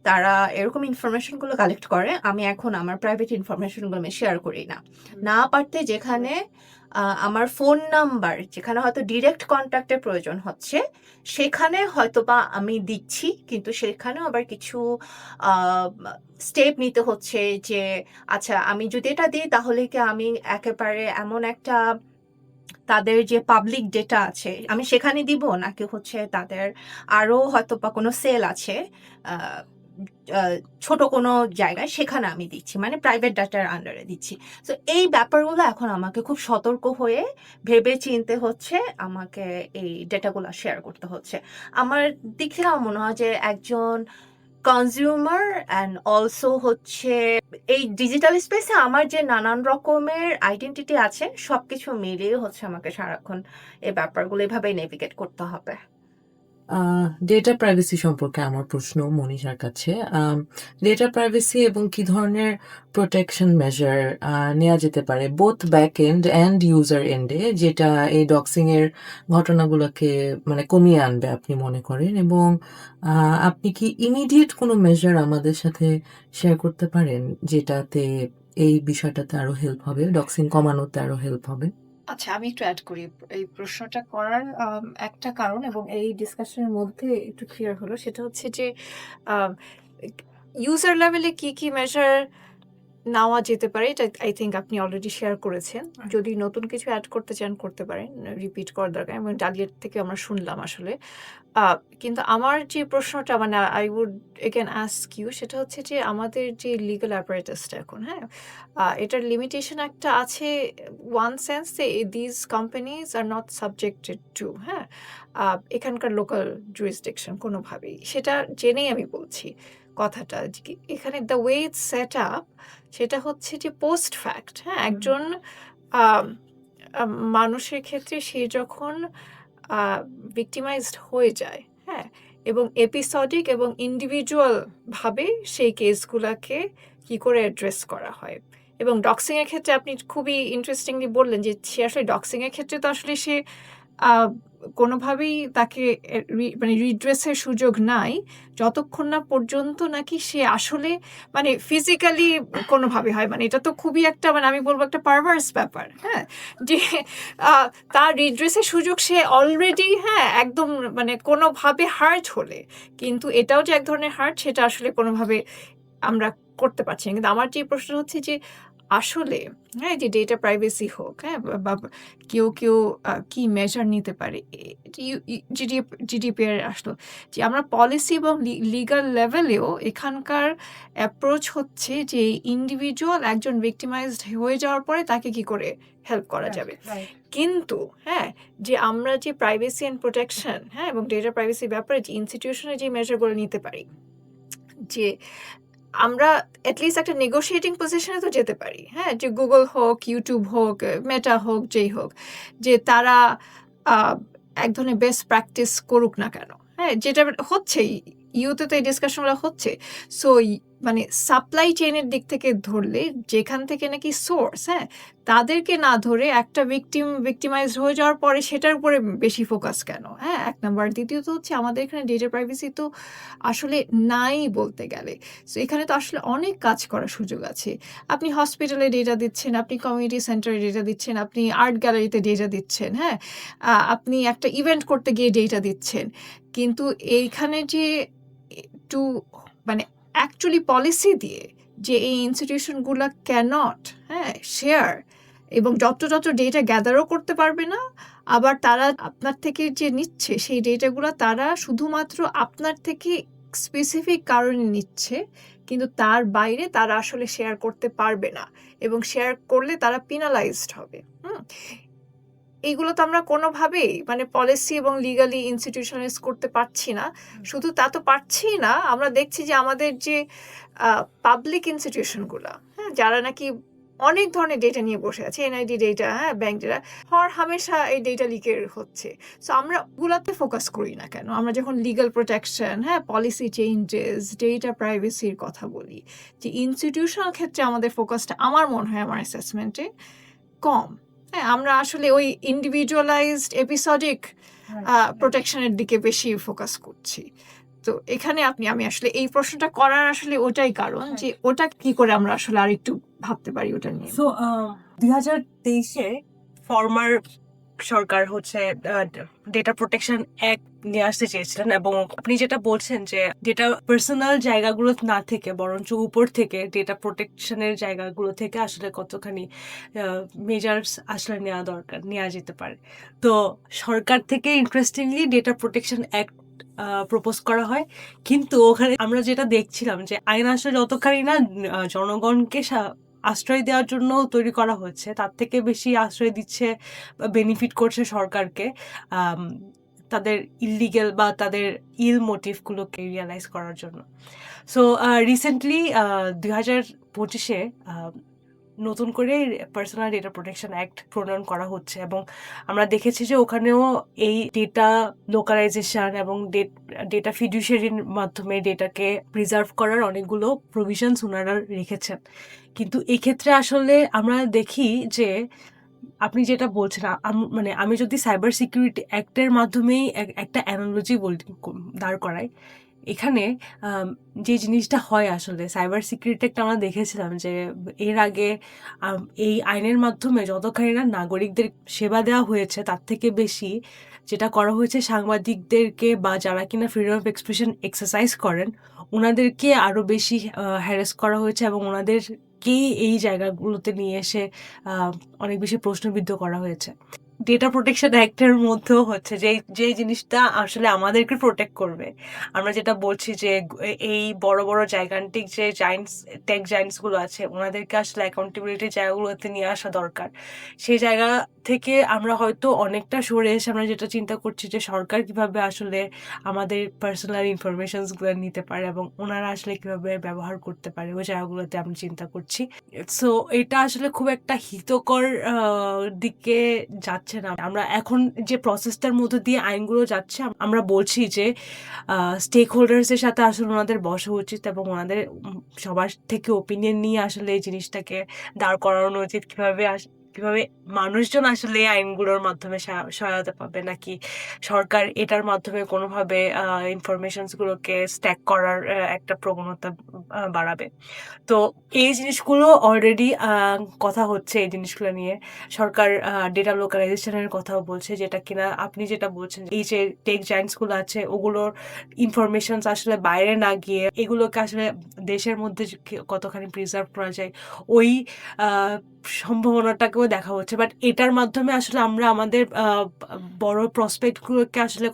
তারা এরকম ইনফরমেশনগুলো কালেক্ট করে, আমি এখন আমার প্রাইভেট ইনফরমেশনগুলো আমি শেয়ার করি না। না পারতে যেখানে আমার ফোন নাম্বার, যেখানে হয়তো ডিরেক্ট কন্ট্যাক্টের প্রয়োজন হচ্ছে, সেখানে হয়তোবা আমি দিচ্ছি, কিন্তু সেখানেও আবার কিছু স্টেপ নিতে হচ্ছে যে আচ্ছা আমি যদি এটা দিই তাহলে কি আমি একেবারে এমন একটা তাদের যে পাবলিক ডেটা আছে আমি সেখানে দিব, নাকি হচ্ছে তাদের আরো হয়তো বা কোনো সেল আছে আহ, ছোট কোনো জায়গায় সেখানে আমি দিচ্ছি, মানে প্রাইভেট ডাটার আন্ডারে দিচ্ছি। তো এই ব্যাপারগুলো এখন আমাকে খুব সতর্ক হয়ে ভেবে চিনতে হচ্ছে, আমাকে এই ডেটাগুলো শেয়ার করতে হচ্ছে। আমার দিক থেকে আমার মনে হয় যে একজন কনজিউমার অ্যান্ড অলসো হচ্ছে এই ডিজিটাল স্পেসে আমার যে নানান রকমের আইডেন্টিটি আছে সবকিছু মিলিয়ে হচ্ছে আমাকে সারাক্ষণ এই ব্যাপারগুলো এভাবেই নেভিগেট করতে হবে। ডেটা প্রাইভেসি সম্পর্কে আমার প্রশ্ন মনীষার কাছে। ডেটা প্রাইভেসি এবং কি ধরনের প্রোটেকশন মেজার নেওয়া যেতে পারে both back end and user এন্ডে, যেটা এই ডক্সিং এর ঘটনাগুলোকে মানে কমিয়ে আনবে আপনি মনে করেন? এবং আপনি কি ইমিডিয়েট কোনো মেজার আমাদের সাথে শেয়ার করতে পারেন যেটাতে এই বিষয়টাতে আরো হেল্প হবে, ডক্সিং কমানোতে আরো হেল্প হবে? আচ্ছা, আমি একটু অ্যাড করি এই প্রশ্নটা করার একটা কারণ, এবং এই ডিসকাশনের মধ্যে একটু ক্লিয়ার হলো, সেটা হচ্ছে যে ইউজার লেভেলে কি কি মেজার নেওয়া যেতে পারে, এটা আই থিঙ্ক আপনি অলরেডি শেয়ার করেছেন। যদি নতুন কিছু অ্যাড করতে চান করতে পারেন, রিপিট করার দরকার, এবং ডালিয়ার থেকে আমরা শুনলাম আসলে। কিন্তু আমার যে প্রশ্নটা মানে I would again ask you, সেটা হচ্ছে যে আমাদের যে লিগাল অ্যাপারেটাসটা এখন, হ্যাঁ, এটার লিমিটেশন একটা আছে, one sense this companies R not subjected two, হ্যাঁ, এখানকার লোকাল জুরিসডিকশন কোনোভাবেই, সেটা জেনেই আমি বলছি কথাটা। যে এখানে the way it's set up সেটা হচ্ছে যে পোস্ট ফ্যাক্ট, হ্যাঁ, একজন আম, মানুষের ক্ষেত্রে সে যখন ভিক্টিমাইজড হয়ে যায়, হ্যাঁ, এবং এপিসোডিক এবং ইন্ডিভিজুয়াল ভাবে সেই কেসগুলোকে কি করে অ্যাড্রেস করা হয়। এবং ডক্সিং এর ক্ষেত্রে আপনি খুবই ইন্টারেস্টিংলি বললেন যে সে আসলে ডক্সিং এর ক্ষেত্রে তো আসলে সে কোনোভাবেই তাকে মানে রিড্রেসের সুযোগ নাই যতক্ষণ না পর্যন্ত নাকি সে আসলে মানে ফিজিক্যালি কোনোভাবে হয়, মানে এটা তো খুবই একটা মানে আমি বলবো একটা পারভার্স ব্যাপার, হ্যাঁ, যে আহ, তার রিড্রেসের সুযোগ সে অলরেডি, হ্যাঁ, একদম মানে কোনোভাবে হার্ট হলে, কিন্তু এটাও যে এক ধরনের হার্ট সেটা আসলে কোনোভাবে আমরা করতে পারছি না। কিন্তু আমার যে প্রশ্ন হচ্ছে যে আসলে, হ্যাঁ, যে ডেটা প্রাইভেসি হোক, হ্যাঁ, বা কেউ কেউ কি মেজার নিতে পারে, জিডিপিআর আসলো যে আমরা পলিসি এবং লিগাল লেভেলেও এখানকার অ্যাপ্রোচ হচ্ছে যে ইন্ডিভিজুয়াল একজন ভিক্টিমাইজড হয়ে যাওয়ার পরে তাকে কি করে হেল্প করা যাবে। কিন্তু হ্যাঁ, যে আমরা যে প্রাইভেসি অ্যান্ড প্রোটেকশন, হ্যাঁ, এবং ডেটা প্রাইভেসির ব্যাপারে যে ইনস্টিটিউশনে যে মেজারগুলো নিতে পারি, যে আমরা অ্যাটলিস্ট একটা নেগোশিয়েটিং পজিশনে তো যেতে পারি, হ্যাঁ, যে গুগল হোক, ইউটিউব হোক, মেটা হোক, যেই হোক, যে তারা এক ধরনের বেস্ট প্র্যাকটিস করুক না কেন, হ্যাঁ, যেটা হচ্ছেই ইউতে তো এই ডিসকাশনগুলো হচ্ছে। সো মানে সাপ্লাই চেইনের দিক থেকে ধরলে যেখান থেকে নাকি সোর্স, হ্যাঁ, তাদেরকে না ধরে একটা ভিক্টিমাইজ হয়ে যাওয়ার পরে সেটার উপরে বেশি ফোকাস কেন, হ্যাঁ, এক নাম্বার। দ্বিতীয়ত হচ্ছে আমাদের এখানে ডেটা প্রাইভেসি তো আসলে নাই বলতে গেলে। সো এখানে তো আসলে অনেক কাজ করার সুযোগ আছে। আপনি হসপিটালে ডেটা দিচ্ছেন, আপনি কমিউনিটি সেন্টারে ডেটা দিচ্ছেন, আপনি আর্ট গ্যালারিতে ডেটা দিচ্ছেন, হ্যাঁ, আপনি একটা ইভেন্ট করতে গিয়ে ডেটা দিচ্ছেন। কিন্তু এইখানে যে একটু মানে অ্যাকচুয়ালি পলিসি দিয়ে যে এই ইনস্টিটিউশনগুলো ক্যানট, হ্যাঁ, শেয়ার এবং যত ডেটা গ্যাদারও করতে পারবে না, আবার তারা আপনার থেকে যে নিচ্ছে সেই ডেটাগুলো তারা শুধুমাত্র আপনার থেকে স্পেসিফিক কারণে নিচ্ছে, কিন্তু তার বাইরে তারা আসলে শেয়ার করতে পারবে না, এবং শেয়ার করলে তারা পিনালাইজড হবে। এইগুলো তো আমরা কোনোভাবেই মানে পলিসি এবং লিগালি ইনস্টিটিউশনালাইজ করতে পারছি না। শুধু তা তো পারছি না, আমরা দেখছি যে আমাদের যে পাবলিক ইনস্টিটিউশনগুলো, হ্যাঁ, যারা নাকি অনেক ধরনের ডেটা নিয়ে বসে আছে, এনআইডি ডেটা, হ্যাঁ, ব্যাংক ডেটা, হর হামেশা এই ডেটা লিকের হচ্ছে। সো আমরা ওগুলাতে ফোকাস করি না কেন? আমরা যখন লিগাল প্রোটেকশন, হ্যাঁ, পলিসি চেঞ্জেস, ডেটা প্রাইভেসির কথা বলি, যে ইনস্টিটিউশনাল ক্ষেত্রে আমাদের ফোকাসটা আমার মনে হয় আমার অ্যাসেসমেন্টে কম। হ্যাঁ, আমরা আসলে ওই ইন্ডিভিজুয়ালাইজড এপিসোডিক প্রোটেকশনের দিকে বেশি ফোকাস করছি। তো এখানে আমি আসলে এই প্রশ্নটা করার আসলে ওটাই কারণ, যে ওটা কি করে আমরা আসলে আর একটু ভাবতে পারি ওটা নিয়ে। সো 2023-এ ফর্মার সরকার হচ্ছে ডেটা প্রোটেকশন অ্যাক্ট নিয়ে আসতে চেয়েছিলেন, এবং আপনি যেটা বলছেন যে ডেটা পার্সোনাল জায়গাগুলো না থেকে বরঞ্চ উপর থেকে ডেটা প্রোটেকশনের জায়গাগুলো থেকে আসলে কতখানি মেজার্স আসলে নেওয়া যেতে পারে। তো সরকার থেকে interestingly data protection act propose করা হয়, কিন্তু ওখানে আমরা যেটা দেখছিলাম যে আইন আসলে যতখানি না জনগণকে আশ্রয় দেওয়ার জন্য তৈরি করা হচ্ছে, তার থেকে বেশি আশ্রয় দিচ্ছে বা বেনিফিট করছে সরকারকে আম, তাদের ইললিগেল বা তাদের ইল মোটিভগুলোকে রিয়ালাইজ করার জন্য। সো রিসেন্টলি 2025-এ নতুন করে পার্সোনাল ডেটা প্রোটেকশন অ্যাক্ট প্রণয়ন করা হচ্ছে, এবং আমরা দেখেছি যে ওখানেও এই ডেটা লোকালাইজেশন এবং ডেটা ফিডুশিয়ারির মাধ্যমে ডেটাকে প্রিজার্ভ করার অনেকগুলো প্রভিশনস ওনারা রেখেছেন। কিন্তু এক্ষেত্রে আসলে আমরা দেখি যে আপনি যেটা বলছেন মানে আমি যদি সাইবার সিকিউরিটি অ্যাক্টের মাধ্যমেই একটা অ্যানালজি দাঁড় করাই, এখানে যে জিনিসটা হয় আসলে সাইবার সিকিউরিটি একটা আমরা দেখেছিলাম যে এর আগে এই আইনের মাধ্যমে যতখানি না নাগরিকদের সেবা দেওয়া হয়েছে, তার থেকে বেশি যেটা করা হয়েছে সাংবাদিকদেরকে বা যারা কিনা ফ্রিডম অফ এক্সপ্রেশন এক্সারসাইজ করেন ওনাদেরকে আরো বেশি হ্যারাস করা হয়েছে, এবং ওনাদেরকে এই জায়গাগুলোতে নিয়ে এসে অনেক বেশি প্রশ্নবিদ্ধ করা হয়েছে। ডেটা প্রোটেকশন অ্যাক্টের মধ্যেও হচ্ছে যে জিনিসটা আসলে আমাদেরকে প্রোটেক্ট করবে, আমরা যেটা বলছি যে এই বড় বড় জাইগান্টিক যে টেক জায়ান্টস গুলো আছে ওনাদেরকে আসলে অ্যাকাউন্টেবিলিটি জায়গাগুলোতে নিয়ে আসা দরকার। সেই জায়গা থেকে আমরা হয়তো অনেকটা সরে এসে আমরা যেটা চিন্তা করছি যে সরকার কিভাবে আসলে আমাদের পার্সোনাল ইনফরমেশনস গুলো নিতে পারে এবং ওনারা আসলে কিভাবে ব্যবহার করতে পারে ওই জায়গাগুলোতে আমরা চিন্তা করছি। সো এটা আসলে খুব একটা হিতকর দিকে যাচ্ছে না। আমরা এখন যে প্রসেসটার মধ্যে দিয়ে আইনগুলো যাচ্ছে আমরা বলছি যে স্টেক হোল্ডার্সের সাথে আসলে ওনাদের বসা উচিত এবং ওনাদের সবার থেকে ওপিনিয়ন নিয়ে আসলে এই জিনিসটাকে দাঁড় করানো উচিত, কিভাবে মানুষজন আসলে এই আইনগুলোর মাধ্যমে সহায়তা পাবে, নাকি সরকার এটার মাধ্যমে কোনোভাবে ইনফরমেশনস গুলোকে স্ট্যাক করার একটা প্রবণতা বাড়াবে। তো এই জিনিসগুলো অলরেডি কথা হচ্ছে, এই জিনিসগুলো নিয়ে সরকার ডেটা লোকালাইজেশনের কথাও বলছে, যেটা কিনা আপনি যেটা বলছেন এই যে টেক জায়ান্টস গুলো আছে ওগুলোর ইনফরমেশন আসলে বাইরে না গিয়ে এগুলোকে আসলে দেশের মধ্যে কতখানি প্রিজার্ভ করা যায় ওই সম্ভাবনাটাকেও দেখা হচ্ছে। বাট এটার মাধ্যমে আসলে আমরা আমাদের বড় প্রসপেক্টগুলোকে আসলে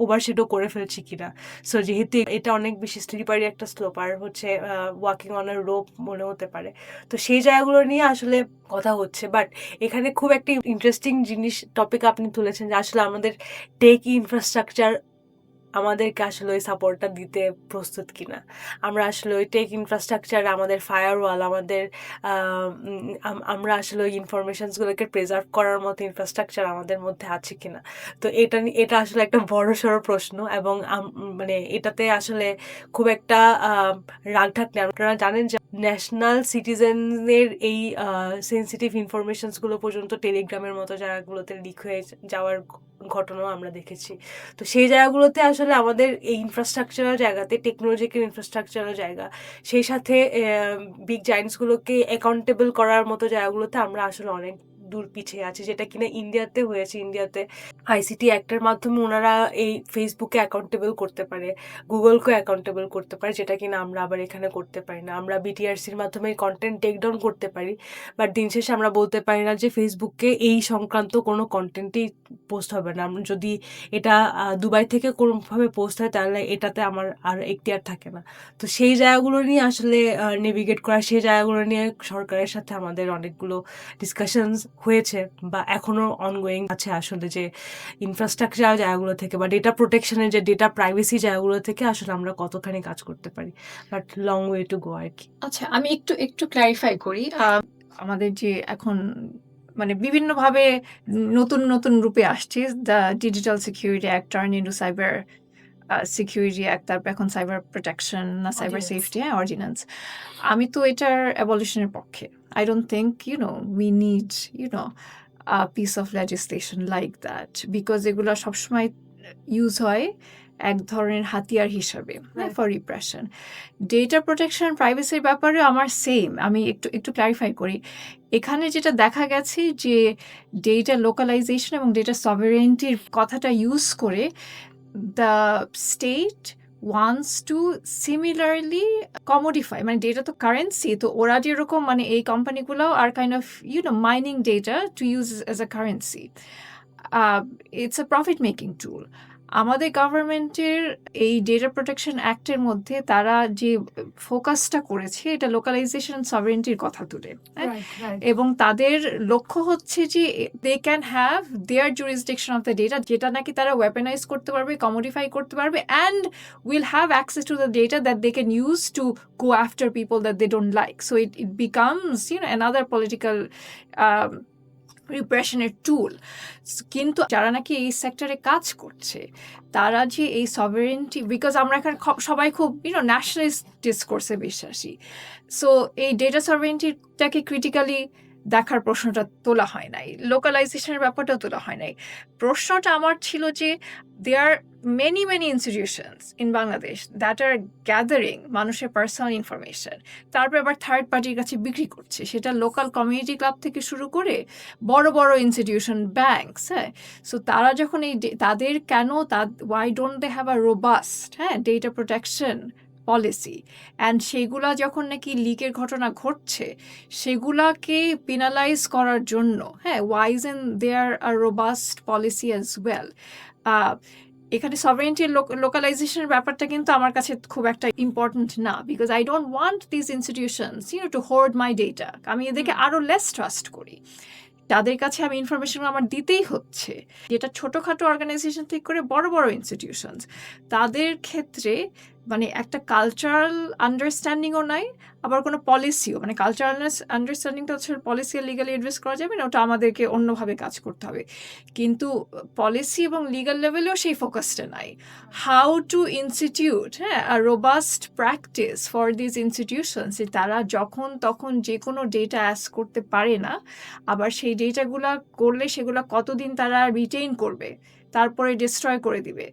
ওভারশেডো করে ফেলছি কিনা। সো যেহেতু এটা অনেক বেশি স্লিপারি একটা স্লোপ আর হচ্ছে ওয়াকিং অন আ রোপ মনে হতে পারে, তো সেই জায়গাগুলো নিয়ে আসলে কথা হচ্ছে। বাট এখানে খুব একটা ইন্টারেস্টিং টপিক আপনি তুলেছেন যে আসলে আমাদের টেক ইনফ্রাস্ট্রাকচার আমাদেরকে আসলে ওই সাপোর্টটা দিতে প্রস্তুত কিনা, আমরা আসলে ওই টেক ইনফ্রাস্ট্রাকচার আমাদের ফায়ারওয়াল আমাদের আমরা আসলে ওই ইনফরমেশনসগুলোকে প্রিজার্ভ করার মতো ইনফ্রাস্ট্রাকচার আমাদের মধ্যে আছে কিনা। তো এটা আসলে একটা বড়সড় প্রশ্ন, এবং মানে এটাতে আসলে খুব একটা রাগঢাক নেই। আপনারা জানেন যে ন্যাশনাল সিটিজেনের এই সেন্সিটিভ ইনফরমেশনসগুলো পর্যন্ত টেলিগ্রামের মতো জায়গাগুলোতে লিক হয়ে যাওয়ার ঘটনাও আমরা দেখেছি। তো সেই জায়গাগুলোতে আসলে আমাদের এই ইনফ্রাস্ট্রাকচারাল জায়গাতে টেকনোলজিক্যাল ইনফ্রাস্ট্রাকচারাল জায়গা, সেই সাথে বিগ জায়ান্টসগুলোকে অ্যাকাউন্টেবল করার মতো জায়গাগুলোতে আমরা আসলে অনেক দূর পিছিয়ে আছি, যেটা কিনা ইন্ডিয়াতে হয়েছে। ইন্ডিয়াতে আইসিটি অ্যাক্টের মাধ্যমে ওনারা এই ফেসবুকে অ্যাকাউন্টেবল করতে পারে, গুগলকে অ্যাকাউন্টেবল করতে পারে, যেটা কিনা আমরা আবার এখানে করতে পারি না। আমরা বিটিআরসির মাধ্যমে কন্টেন্ট টেকডাউন করতে পারি, বাট দিন শেষে আমরা বলতে পারি না যে ফেসবুকে এই সংক্রান্ত কোনো কন্টেন্টই পোস্ট হবে না। যদি এটা দুবাই থেকে কোনোভাবে পোস্ট হয় তাহলে এটাতে আমার আর এখতিয়ার থাকে না। তো সেই জায়গাগুলো নিয়ে আসলে নেভিগেট করা, সেই জায়গাগুলো নিয়ে সরকারের সাথে আমাদের অনেকগুলো ডিসকাশনস হয়েছে বা এখনো অনগোয়িং আছে আসলে, যে ইনফ্রাস্ট্রাকচার জায়গাগুলো থেকে বা ডেটা প্রোটেকশনের যে ডেটা প্রাইভেসি জায়গাগুলো থেকে আসলে আমরা কতখানি কাজ করতে পারি, but long way to go আর কি। আচ্ছা, আমি একটু ক্ল্যারিফাই করি। আমাদের যে এখন মানে বিভিন্নভাবে নতুন রূপে আসছে, the digital security act turn into cyber security act, তারপর এখন সাইবার প্রোটেকশন না সাইবার সেফটি অর্ডিন্যান্স। আমি তো এটার অ্যাবলিশনের পক্ষে। I don't think we need a piece of legislation like that, because এগুলো সবসময় ইউজ হয় এক ধরনের হাতিয়ার হিসাবে Right. For repression. Data protection প্রাইভেসির ব্যাপারে আমার সেম, আমি একটু ক্লারিফাই করি। এখানে যেটা দেখা গেছে যে ডেটা লোকালাইজেশন এবং ডেটা সভারেন্টির কথাটা ইউজ করে the state wants to similarly commodify, মানে ডেটা তো কারেন্সি, তো ওরা যেরকম মানে এই কোম্পানিগুলো আর kind of mining data to use as a currency. It's a profit making tool. আমাদের গভর্নমেন্টের এই ডেটা প্রোটেকশন অ্যাক্টের মধ্যে তারা যে ফোকাসটা করেছে এটা লোকালাইজেশন সভারেন্টির কথা তুলে, হ্যাঁ? Right, right. এবং তাদের লক্ষ্য হচ্ছে যে they can have their jurisdiction of the data, যেটা নাকি তারা ওয়েপেনাইজ করতে পারবে, কমোডিফাই করতে পারবে, and will have access to the data that they can use to go after people that they don't like. So it becomes another political রিপ্রেশনের tool. কিন্তু যারা নাকি এই সেক্টরে কাজ করছে তারা যে এই সভারেন্টি, বিকজ আমরা এখানে সবাই খুব ন্যাশনালিস্ট ডিসকোর্সে বিশ্বাসী, সো এই ডেটা সভারেন্টিটাকে ক্রিটিক্যালি দেখার প্রশ্নটা তোলা হয় নাই, লোকালাইজেশনের ব্যাপারটাও তোলা হয় নাই। প্রশ্নটা আমার ছিল যে দেয়ার many institutions in Bangladesh that are gathering মানুষের পার্সোনাল ইনফরমেশন, তারপর আবার থার্ড পার্টির কাছে বিক্রি করছে, সেটা লোকাল কমিউনিটি ক্লাব থেকে শুরু করে বড় বড় ইনস্টিটিউশন, ব্যাংকস, হ্যাঁ। সো তারা যখন তাদের কেন why don't they have a robust data protection policy, and সেগুলা যখন নাকি লিকের ঘটনা ঘটছে সেগুলাকে পেনালাইজ করার জন্য, হ্যাঁ, wise and there are robust policy as well. এখানে সভারেন্টির লোকালাইজেশনের ব্যাপারটা কিন্তু আমার কাছে খুব একটা ইম্পর্টেন্ট না, because I don't want this institutions to hoard my data. আমি এদেরকে আরও লেস ট্রাস্ট করি, তাদের কাছে আমি ইনফরমেশন আমার দিতেই হচ্ছে। যেটা ছোটোখাটো অর্গানাইজেশন থেকে করে বড় বড় ইনস্টিটিউশনস, তাদের ক্ষেত্রে মানে একটা কালচারাল আন্ডারস্ট্যান্ডিংও নাই, আবার কোনো পলিসিও, মানে কালচারাল আন্ডারস্ট্যান্ডিংটা হচ্ছে পলিসি আর লিগালি অ্যাড্রেস করা যাবে না, ওটা আমাদেরকে অন্যভাবে কাজ করতে হবে। কিন্তু পলিসি এবং লিগাল লেভেলেও সেই ফোকাসটা নাই। হাউ টু ইনস্টিটিউট আর robust practice for this institutions, তারা যখন তখন যে কোনো ডেটা অ্যাস করতে পারে না, আবার সেই ডেটাগুলা করলে সেগুলো কতদিন তারা রিটেইন করবে, তারপরে ডিস্ট্রয় করে দিবে,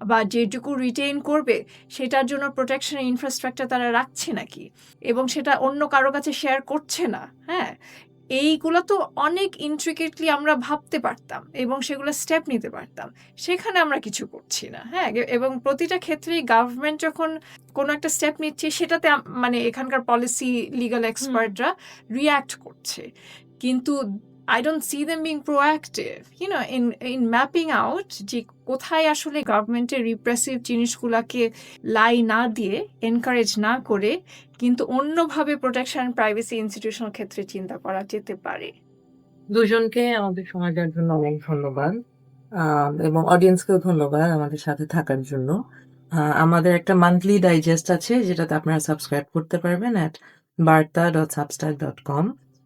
বা যেটুকু রিটেইন করবে সেটার জন্য প্রোটেকশনের ইনফ্রাস্ট্রাকচার তারা রাখছে নাকি, এবং সেটা অন্য কারো কাছে শেয়ার করছে না, হ্যাঁ। এইগুলো তো অনেক ইন্ট্রিকেটলি আমরা ভাবতে পারতাম এবং সেগুলো স্টেপ নিতে পারতাম, সেখানে আমরা কিছু করছি না, হ্যাঁ। এবং প্রতিটা ক্ষেত্রেই গভর্নমেন্ট যখন কোনো একটা স্টেপ নিচ্ছে সেটাতে মানে এখানকার পলিসি লিগাল এক্সপার্টরা রিয়্যাক্ট করছে, কিন্তু I don't see them being proactive, in mapping out যে কোথায় আসলে গভর্নমেন্টের রিপ্রেসিভ জিনিসগুলোকে লাই না দিয়ে, এনকারেজ না করে, কিন্তু অন্যভাবে প্রোটেকশন প্রাইভেসি ইনস্টিটিউশনাল ক্ষেত্রে চিন্তা করা যেতে পারে। দুজনকে আমাদের সময় দেওয়ার জন্য অনেক ধন্যবাদ, এবং অডিয়েন্সকেও ধন্যবাদ আমাদের সাথে থাকার জন্য। আমাদের একটা মান্থলি ডাইজেস্ট আছে যেটাতে আপনারা সাবস্ক্রাইব করতে পারবেন at barta.substack.com,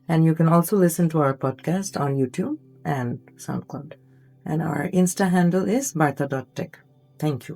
and you can also listen to our podcast on YouTube and SoundCloud, and our Insta handle is barta.tech. Thank you.